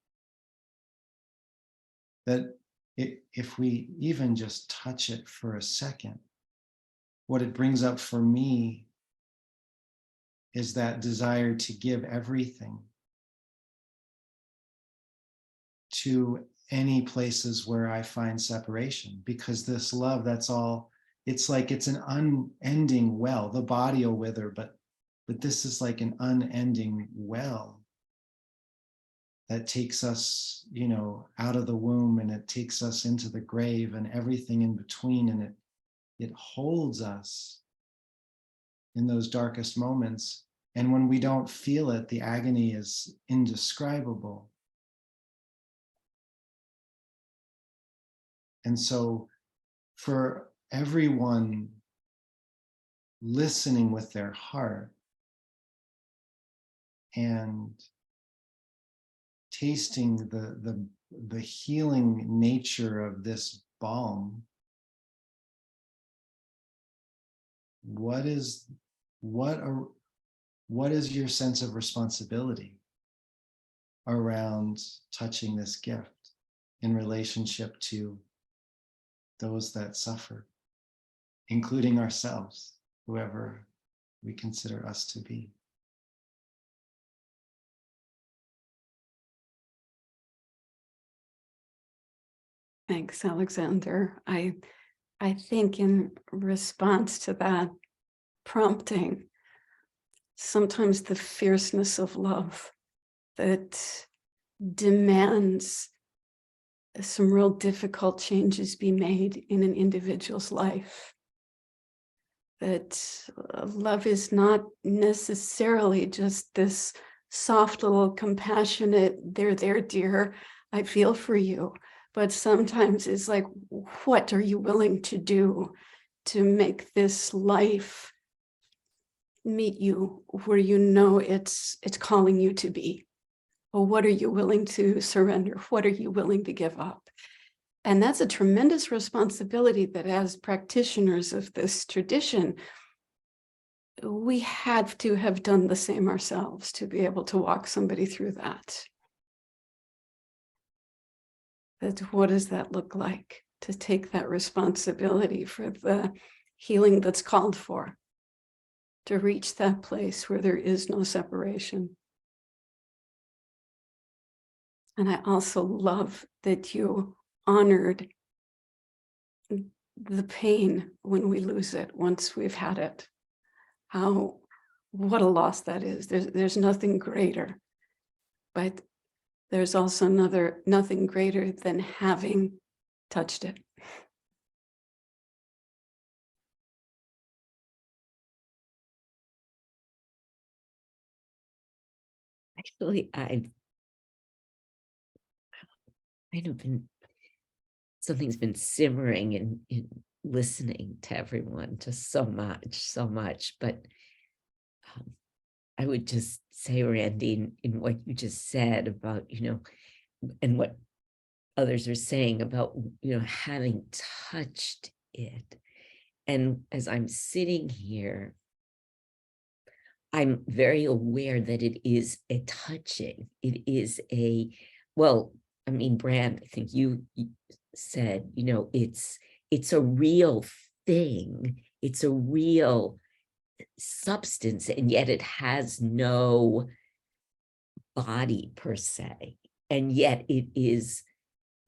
that if we even just touch it for a second, what it brings up for me is that desire to give everything to any places where I find separation, because this love, that's all, it's like it's an unending well. The body will wither, but this is like an unending well that takes us, you know, out of the womb, and it takes us into the grave and everything in between, and it holds us in those darkest moments. And when we don't feel it, the agony is indescribable. And so for everyone listening with their heart and tasting the healing nature of this balm, what is your sense of responsibility around touching this gift in relationship to those that suffer, including ourselves, whoever we consider us to be? Thanks, Alexander. I think in response to that prompting, sometimes the fierceness of love that demands some real difficult changes be made in an individual's life. That love is not necessarily just this soft little compassionate, there, dear, I feel for you. But sometimes it's like, what are you willing to do to make this life meet you where you know it's calling you to be? Well, what are you willing to surrender? What are you willing to give up? And that's a tremendous responsibility that as practitioners of this tradition, we have to have done the same ourselves to be able to walk somebody through that. That what does that look like to take that responsibility for the healing that's called for, to reach that place where there is no separation? And I also love that you honored the pain when we lose it, once we've had it. What a loss that is. There's nothing greater, but there's also nothing greater than having touched it. Actually, I've kind of been, something's been simmering in listening to everyone, just so much. But I would just say, Randine, in what you just said about, you know, and what others are saying about, you know, having touched it. And as I'm sitting here, I'm very aware that it is a touching. It is well, I mean, Brandt, I think you said, you know, it's a real thing. It's a real substance, and yet it has no body per se. And yet it is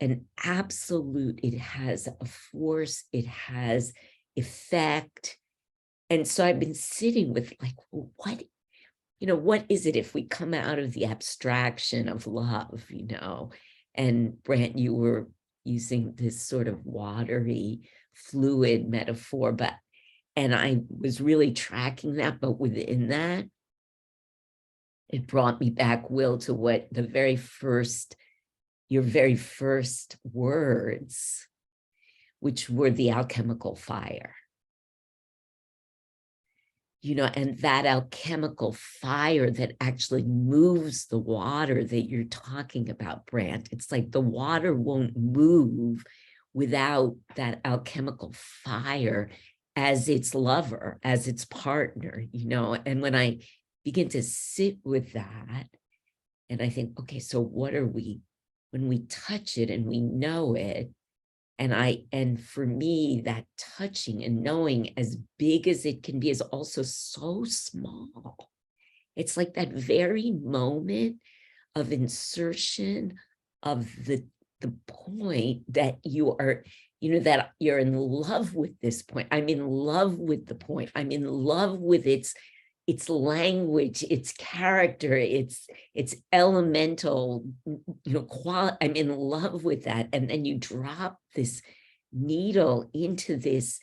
an absolute, it has a force, it has effect. And so I've been sitting with like, well, what, you know, what is it if we come out of the abstraction of love, you know? And Brandt, you were using this sort of watery fluid metaphor, and I was really tracking that, but within that, it brought me back, Will, to what your very first words, which were the alchemical fire. You know, and that alchemical fire that actually moves the water that you're talking about, Brandt. It's like the water won't move without that alchemical fire as its lover, as its partner, you know. And when I begin to sit with that, and I think, okay, so what are we, when we touch it and we know it, and for me, that touching and knowing, as big as it can be, is also so small. It's like that very moment of insertion of the point that you are, that you're in love with this point. I'm in love with the point. I'm in love with its language, its character, its elemental, quality. I'm in love with that. And then you drop this needle into this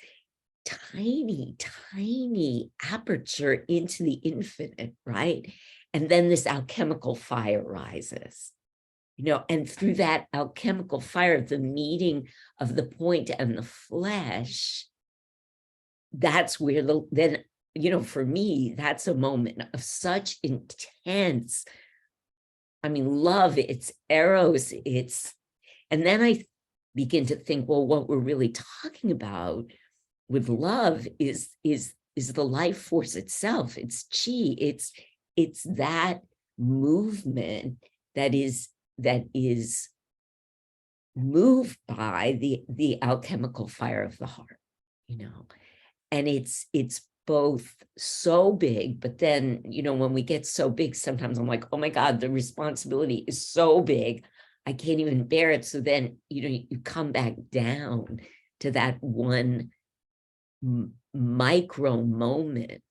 tiny, tiny aperture into the infinite, right? And then this alchemical fire rises, and through that alchemical fire, the meeting of the point and the flesh, that's where then, for me, that's a moment of such intense, love, it's eros, and then I begin to think, well, what we're really talking about with love is the life force itself. It's chi. It's that movement that is moved by the alchemical fire of the heart, and it's both so big, but then, when we get so big, sometimes I'm like, oh my God, the responsibility is so big, I can't even bear it. So then, you come back down to that one micro moment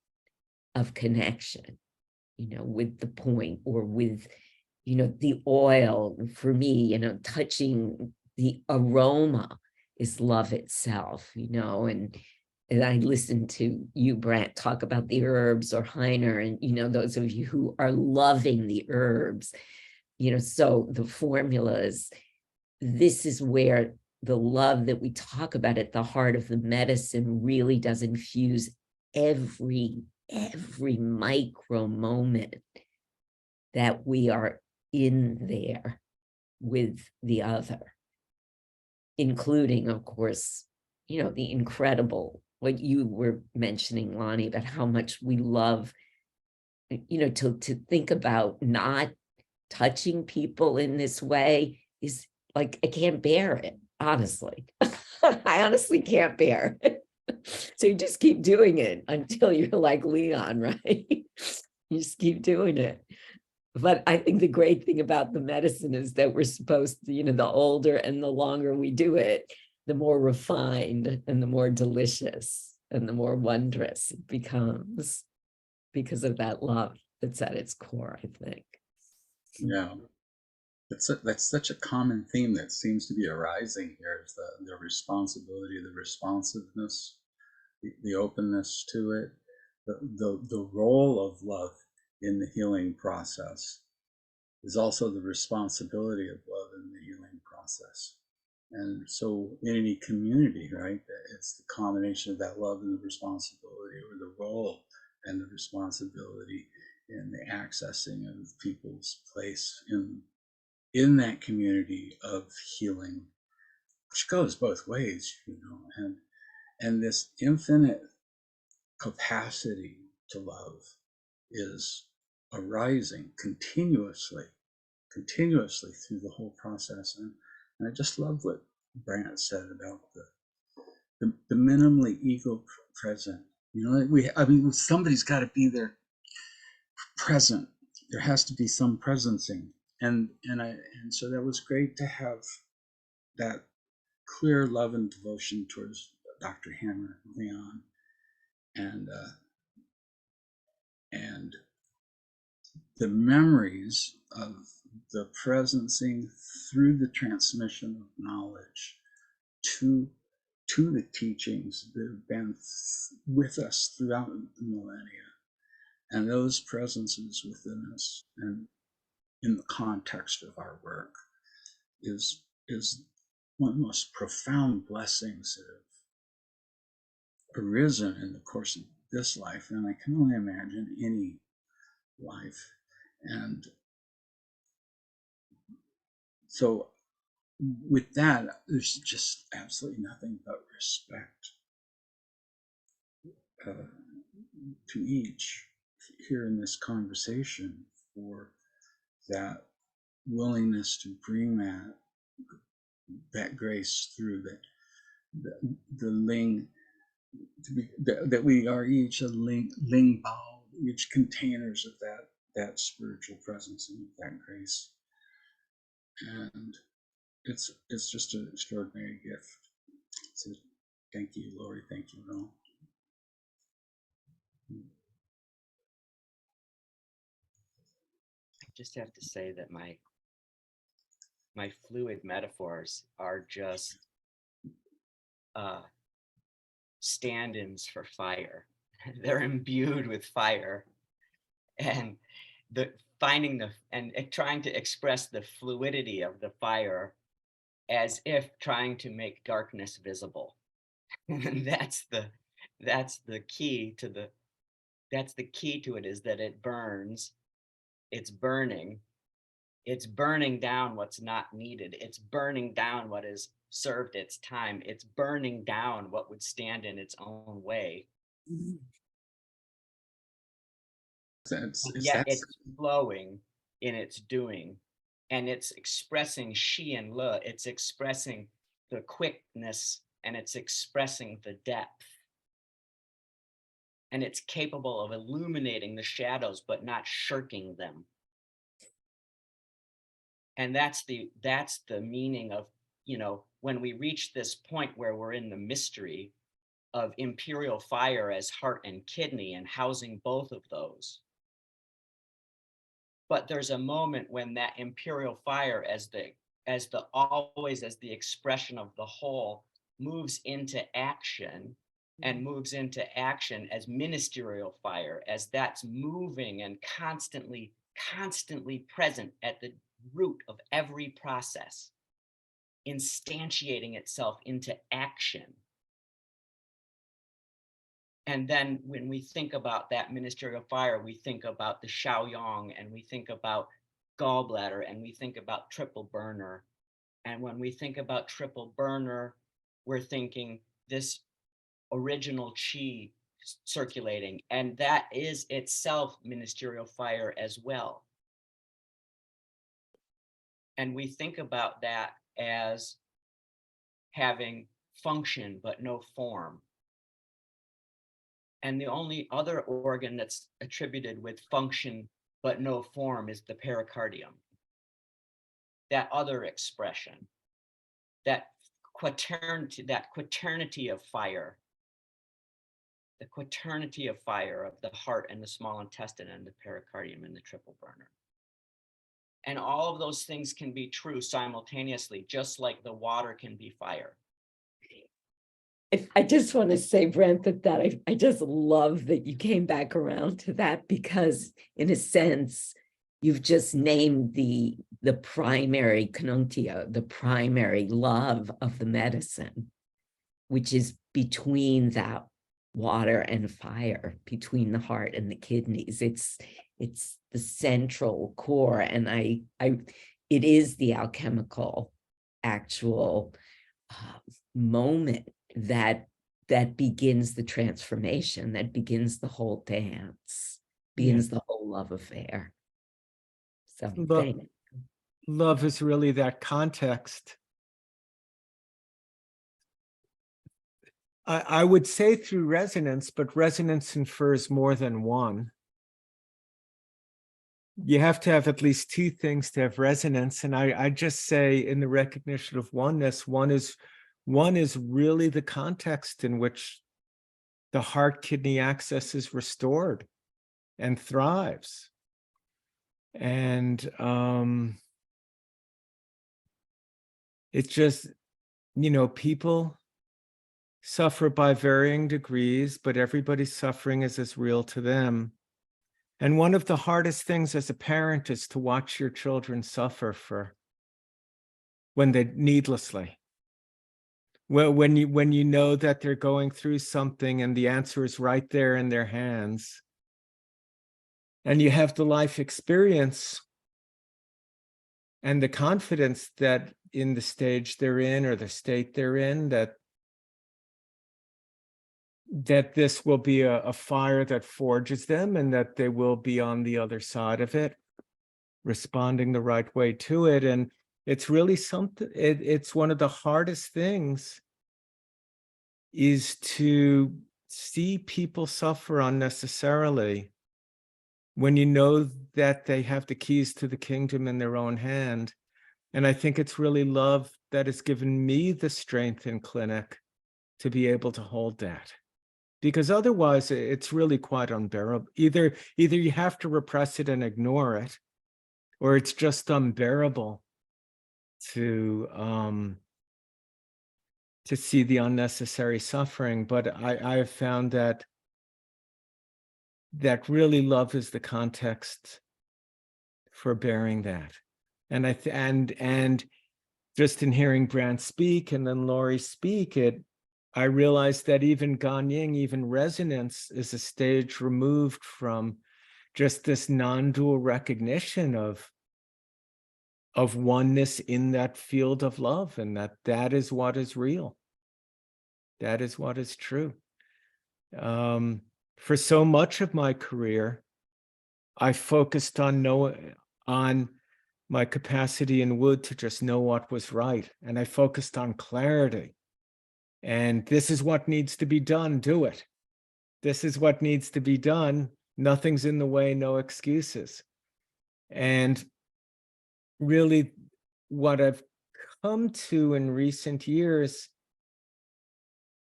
of connection, with the point, or with, the oil. For me, touching the aroma is love itself, and I listen to you, Brandt, talk about the herbs, or Heiner, and, those of you who are loving the herbs, so the formulas, this is where the love that we talk about at the heart of the medicine really does infuse every micro moment that we are in there with the other, including, of course, the incredible, what you were mentioning, Lonny, about how much we love, to think about not touching people in this way is like, I can't bear it, honestly. I honestly can't bear it. So you just keep doing it until you're like Leon, right? You just keep doing it. But I think the great thing about the medicine is that we're supposed to, the older and the longer we do it, the more refined and the more delicious and the more wondrous it becomes, because of that love that's at its core, I think. Yeah. That's such a common theme that seems to be arising here, is the responsibility, the responsiveness, the openness to it, the role of love in the healing process is also the responsibility of love in the healing process. And so in any community, right, it's the combination of that love and the responsibility, or the role and the responsibility in the accessing of people's place in that community of healing, which goes both ways, and this infinite capacity to love is arising continuously through the whole process. And I just love what Brandt said about the minimally ego present. Somebody's got to be there present. There has to be some presencing. And so that was great to have that clear love and devotion towards Dr. Hammer, Leon, and the memories of the presencing through the transmission of knowledge to the teachings that have been with us throughout the millennia, and those presences within us and in the context of our work is one of the most profound blessings that have arisen in the course of this life, and I can only imagine any life. And so with that, there's just absolutely nothing but respect to each here in this conversation for that willingness to bring that grace through, the ling, that we are each a ling bao, each containers of that spiritual presence and that grace. And it's just an extraordinary gift. So thank you, Lorie. Thank you, Ron. I just have to say that my fluid metaphors are just stand-ins for fire. They're imbued with fire, and trying to express the fluidity of the fire as if trying to make darkness visible. And that's the key to it, is that it burns. It's burning down what's not needed. It's burning down what has served its time. It's burning down what would stand in its own way. Yet it's flowing in its doing, and it's expressing Shi and Le. It's expressing the quickness, and it's expressing the depth. And it's capable of illuminating the shadows, but not shirking them. And that's the meaning of, when we reach this point where we're in the mystery of imperial fire as heart and kidney and housing both of those. But there's a moment when that imperial fire as the expression of the whole moves into action, and moves into action as ministerial fire, as that's moving and constantly present at the root of every process, instantiating itself into action. And then when we think about that ministerial fire, we think about the Shaoyong, and we think about gallbladder, and we think about triple burner. And when we think about triple burner, we're thinking this original chi circulating, and that is itself ministerial fire as well. And we think about that as having function but no form. And the only other organ that's attributed with function but no form is the pericardium. That other expression, that quaternity of fire, the quaternity of fire of the heart and the small intestine and the pericardium and the triple burner. And all of those things can be true simultaneously, just like the water can be fire. I just want to say, Brandt, that I just love that you came back around to that, because in a sense, you've just named the primary konontia, the primary love of the medicine, which is between that water and fire, between the heart and the kidneys. It's the central core, and it is the alchemical actual moment that begins the transformation, that begins the whole dance, begins the whole love affair. So thank you. Love is really that context. I would say through resonance, but resonance infers more than one. You have to have at least two things to have resonance. And I just say, in the recognition of oneness, one is really the context in which the heart-kidney axis is restored and thrives. And it's just, people suffer by varying degrees, but everybody's suffering is as real to them. And one of the hardest things as a parent is to watch your children suffer when they needlessly. Well, when you know that they're going through something and the answer is right there in their hands, and you have the life experience and the confidence that in the stage they're in or the state they're in, that this will be a fire that forges them, and that they will be on the other side of it, responding the right way to it. And it's really something, it's one of the hardest things, is to see people suffer unnecessarily when you know that they have the keys to the kingdom in their own hand. And I think it's really love that has given me the strength in clinic to be able to hold that. Because otherwise it's really quite unbearable. Either you have to repress it and ignore it, or it's just unbearable to see the unnecessary suffering. But I have found that really love is the context for bearing that. And and just in hearing Brandt speak and then Lorie speak, I realized that even Ganying, even resonance, is a stage removed from just this non-dual recognition of oneness in that field of love, and that is what is real. That is what is true. For so much of my career, I focused on my capacity in wood to just know what was right, and I focused on clarity. And this is what needs to be done, do it. This is what needs to be done. Nothing's in the way, no excuses. And really what I've come to in recent years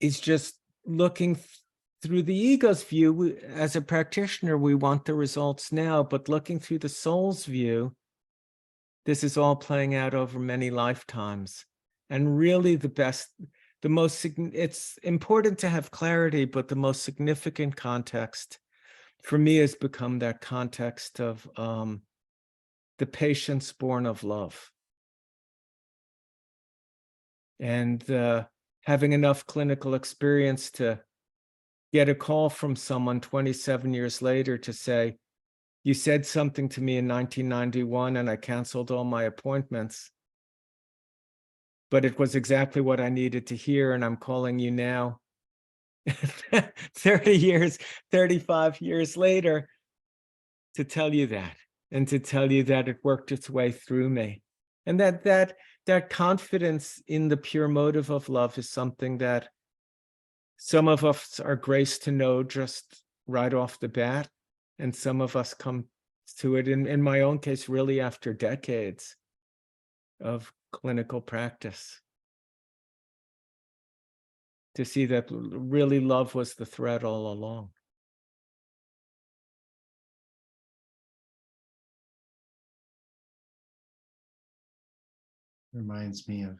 is just looking through the ego's view. As a practitioner, we want the results now, but looking through the soul's view, this is all playing out over many lifetimes. And really it's important to have clarity, but the most significant context for me has become that context of the patience born of love. And having enough clinical experience to get a call from someone 27 years later to say, you said something to me in 1991 and I canceled all my appointments, but it was exactly what I needed to hear, and I'm calling you now 35 years later to tell you that, and to tell you that it worked its way through me. And that confidence in the pure motive of love is something that some of us are graced to know just right off the bat, and some of us come to it, in my own case, really after decades of clinical practice, to see that really love was the thread all along. Reminds me of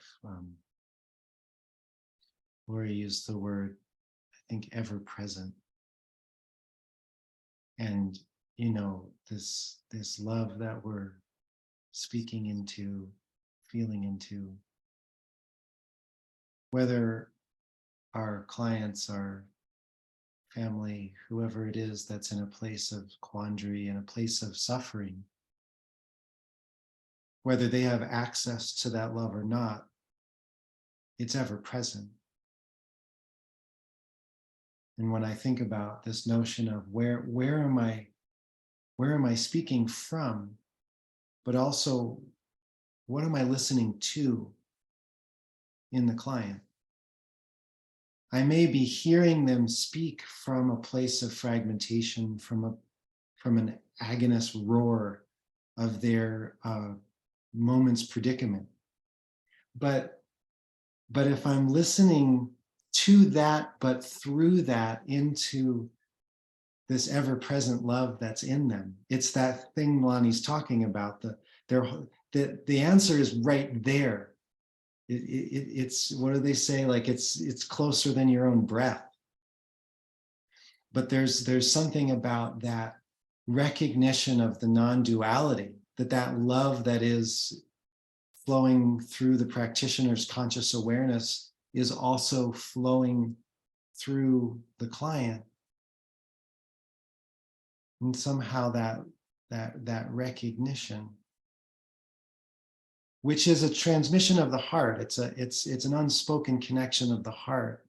Lorie used the word, I think, ever present. And this love that we're speaking into, feeling into, whether our clients, our family, whoever it is that's in a place of quandary, in a place of suffering, whether they have access to that love or not, it's ever present. And when I think about this notion of where am I speaking from, but also what am I listening to in the client? I may be hearing them speak from a place of fragmentation, from an agonist roar of their moment's predicament. But if I'm listening to that, but through that into this ever-present love that's in them, it's that thing Lonny's talking about. The answer is right there. It's, what do they say? Like it's closer than your own breath. But there's something about that recognition of the non-duality, that love that is flowing through the practitioner's conscious awareness is also flowing through the client. And somehow that recognition, which is a transmission of the heart. It's an unspoken connection of the heart.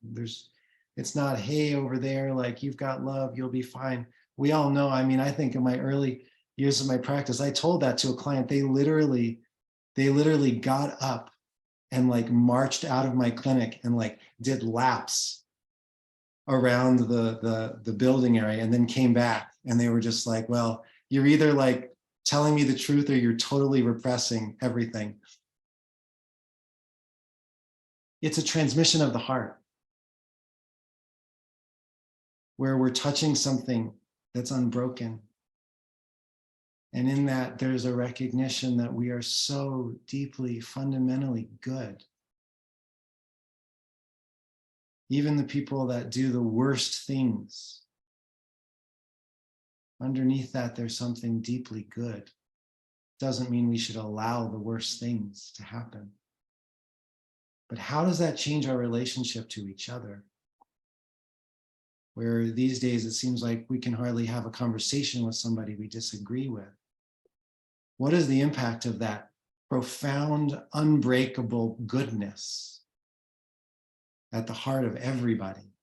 It's not, hey, over there, like you've got love, you'll be fine. We all know, I mean, I think in my early years of my practice, I told that to a client. They literally got up and like marched out of my clinic and like did laps around the building area and then came back. And they were just like, well, you're either like telling me the truth or you're totally repressing everything. it's a transmission of the heart, where we're touching something that's unbroken. And in that, there's a recognition that we are so deeply, fundamentally good. Even the people that do the worst things, underneath that, there's something deeply good. Doesn't mean we should allow the worst things to happen. But how does that change our relationship to each other? Where these days it seems like we can hardly have a conversation with somebody we disagree with. What is the impact of that profound, unbreakable goodness at the heart of everybody?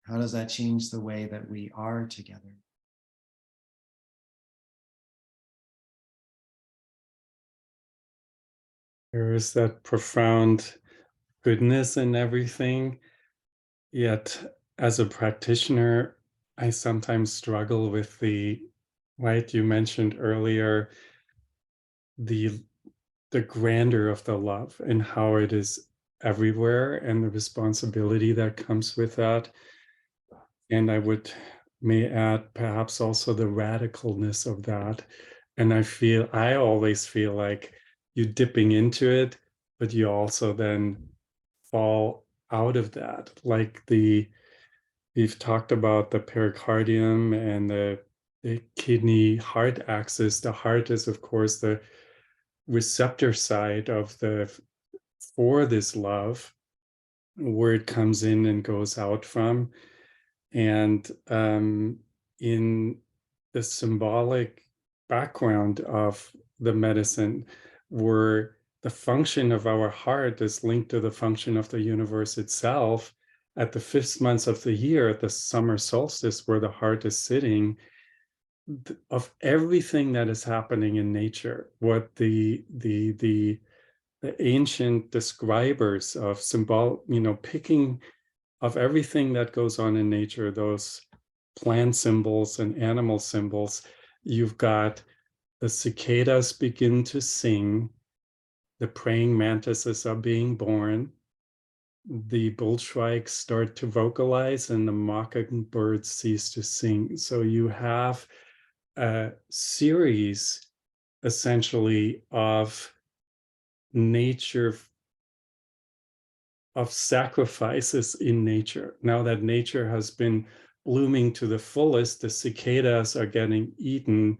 How does that change the way that we are together? There is that profound goodness in everything. Yet, as a practitioner, I sometimes struggle with right, you mentioned earlier, the grandeur of the love and how it is everywhere and the responsibility that comes with that. And may add perhaps also the radicalness of that. And I always feel like you're dipping into it, but you also then fall out of that. Like we've talked about the pericardium and the kidney heart axis. The heart is, of course, the receptor side for this love, where it comes in and goes out from. And in the symbolic background of the medicine, where the function of our heart is linked to the function of the universe itself, at the 5th month of the year, at the summer solstice, where the heart is sitting, of everything that is happening in nature, what the ancient describers of picking of everything that goes on in nature, those plant symbols and animal symbols, you've got the cicadas begin to sing, the praying mantises are being born, the bullshrikes start to vocalize, and the mockingbirds cease to sing. So you have a series, essentially, of nature, of sacrifices in nature. Now that nature has been blooming to the fullest, the cicadas are getting eaten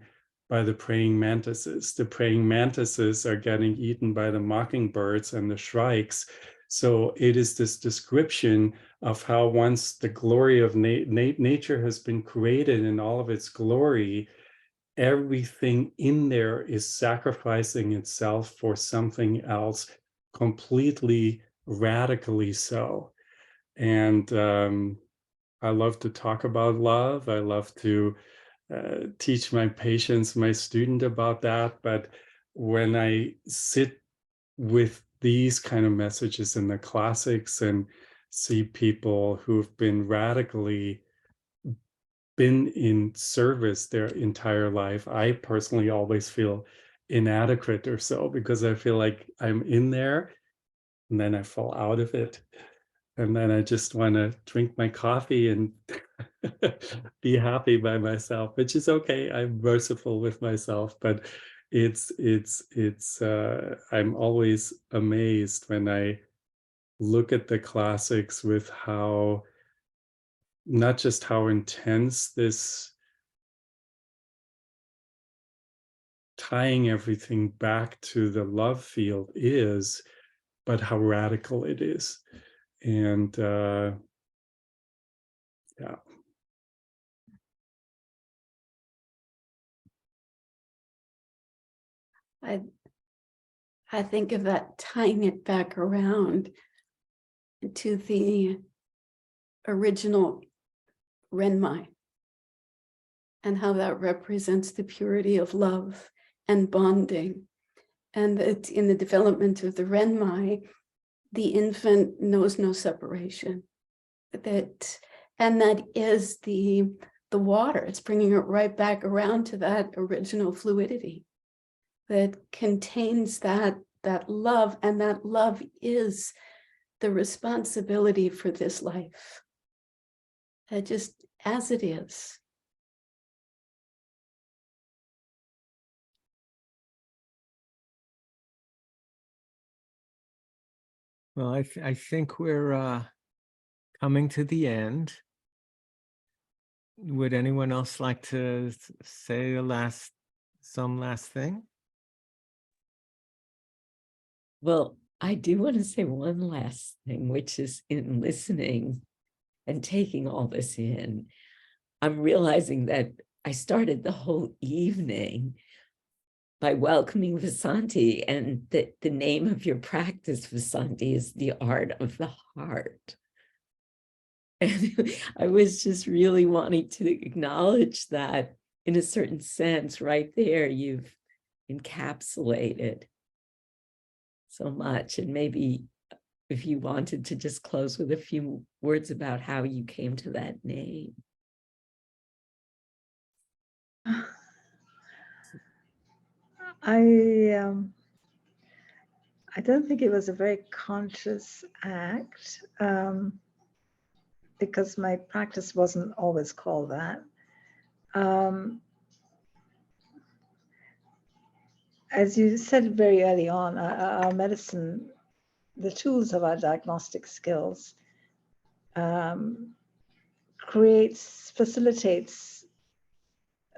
by the praying mantises. The praying mantises are getting eaten by the mockingbirds and the shrikes. So it is this description of how once the glory of nature has been created in all of its glory, everything in there is sacrificing itself for something else, completely, radically so. And I love to talk about love. I love to teach my patients, my student about that. But when I sit with these kind of messages in the classics and see people who've been in service their entire life, I personally always feel inadequate or so, because I feel like I'm in there and then I fall out of it. And then I just want to drink my coffee and be happy by myself, which is okay. I'm merciful with myself, but I'm always amazed when I look at the classics with how, not just how intense this tying everything back to the love field is, but how radical it is. And yeah. I think of that, tying it back around to the original Renmai, and how that represents the purity of love and bonding. And that in the development of the Renmai, the infant knows no separation. And that is the water. It's bringing it right back around to that original fluidity that contains that that love, and that love is the responsibility for this life. Just as it is. Well, I think we're coming to the end. Would anyone else like to say some last thing? Well, I do want to say one last thing, which is in listening and taking all this in, I'm realizing that I started the whole evening by welcoming Vansanthi, and the name of your practice, Vansanthi, is the art of the heart. And I was just really wanting to acknowledge that in a certain sense, right there, you've encapsulated so much. And maybe if you wanted to just close with a few words about how you came to that name. I don't think it was a very conscious act, because my practice wasn't always called that. As you said very early on, our medicine, the tools of our diagnostic skills, facilitates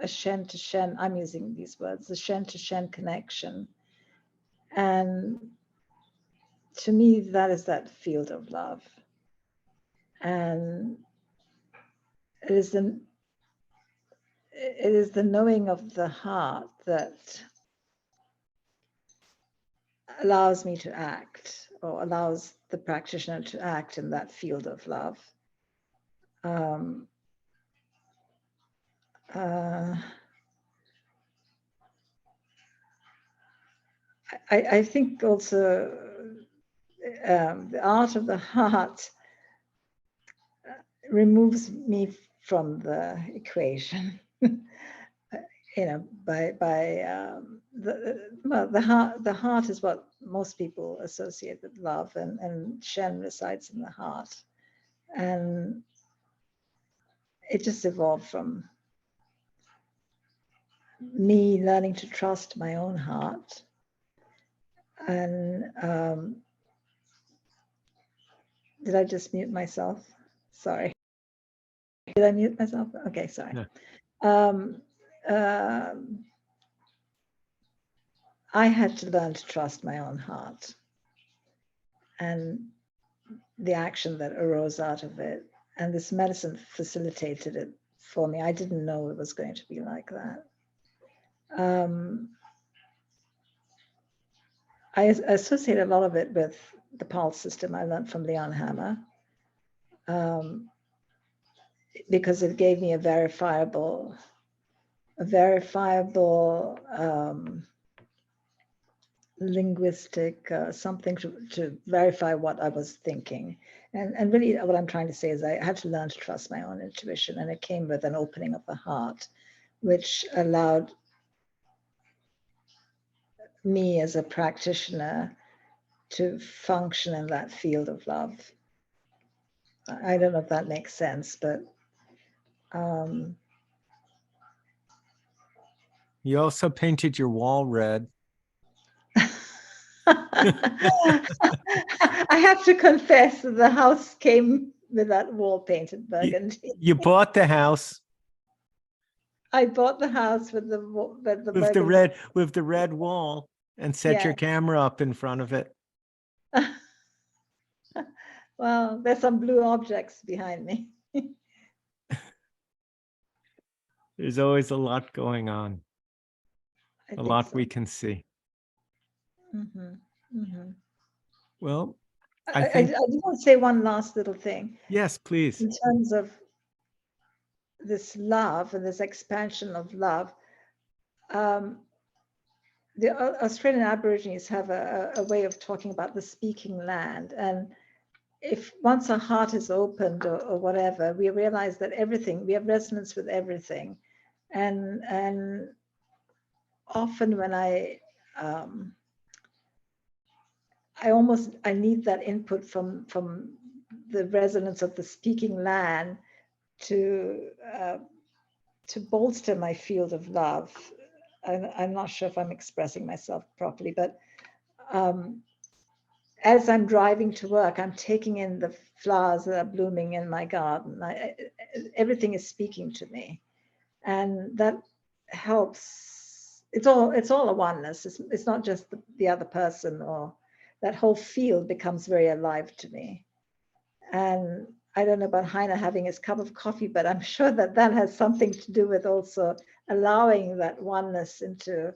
a Shen to Shen, I'm using these words, the Shen to Shen connection. And to me, that is that field of love. And it is the knowing of the heart that allows me to act, or allows the practitioner to act in that field of love. I think also the art of the heart removes me from the equation. The heart is what most people associate with love, and Shen resides in the heart, and it just evolved from me learning to trust my own heart. And did I just mute myself? Sorry. Did I mute myself? Okay, sorry. No. I had to learn to trust my own heart and the action that arose out of it. And this medicine facilitated it for me. I didn't know it was going to be like that. I associate a lot of it with the pulse system I learned from Leon Hammer, because it gave me a verifiable linguistic something to verify what I was thinking. And really what I'm trying to say is I had to learn to trust my own intuition, and it came with an opening of the heart, which allowed me as a practitioner to function in that field of love. I don't know if that makes sense, but You also painted your wall red. I have to confess that the house came with that wall painted burgundy. You bought the house. I bought the house with the red wall, and set your camera up in front of it. Well, there's some blue objects behind me. There's always a lot going on. A lot we can see. Mm-hmm. Mm-hmm. Well, I just want to say one last little thing. Yes, please. In terms of this love and this expansion of love, the Australian Aborigines have a way of talking about the speaking land. And if once our heart is opened or whatever, we realize that we have resonance with everything. And often when I I need that input from the resonance of the speaking land to bolster my field of love. I'm not sure if I'm expressing myself properly, but as I'm driving to work, I'm taking in the flowers that are blooming in my garden. Everything is speaking to me, and that helps. It's all a oneness. It's not just the other person, or that whole field becomes very alive to me. And I don't know about Heiner having his cup of coffee, but I'm sure that that has something to do with also allowing that oneness into.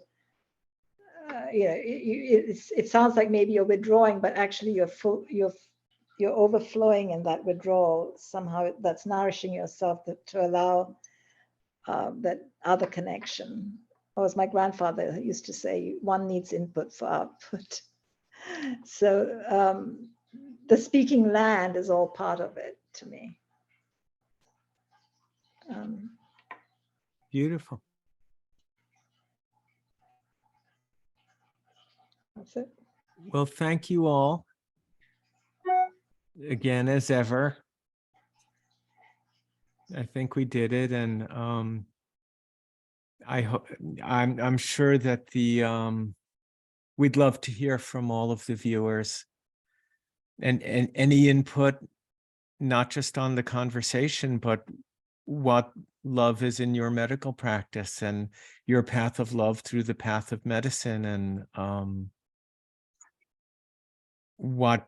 It sounds like maybe you're withdrawing, but actually you're overflowing in that withdrawal somehow. That's nourishing yourself to allow that other connection. Or as my grandfather used to say, one needs input for output. So the speaking land is all part of it to me. Beautiful. That's it. Well, thank you all. Again, as ever. I think we did it, and I hope I'm sure that we'd love to hear from all of the viewers and any input, not just on the conversation, but what love is in your medical practice and your path of love through the path of medicine, and what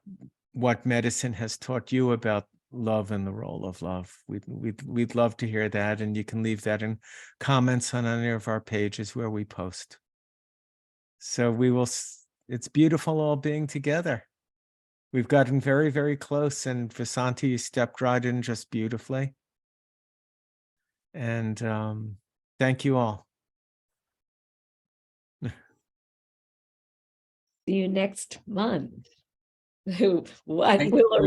medicine has taught you about love and the role of love. We'd love to hear that, and you can leave that in comments on any of our pages where we post. So it's beautiful all being together. We've gotten very, very close, and Vansanthi stepped right in just beautifully. And thank you all. See you next month. What Thank will you. arrive?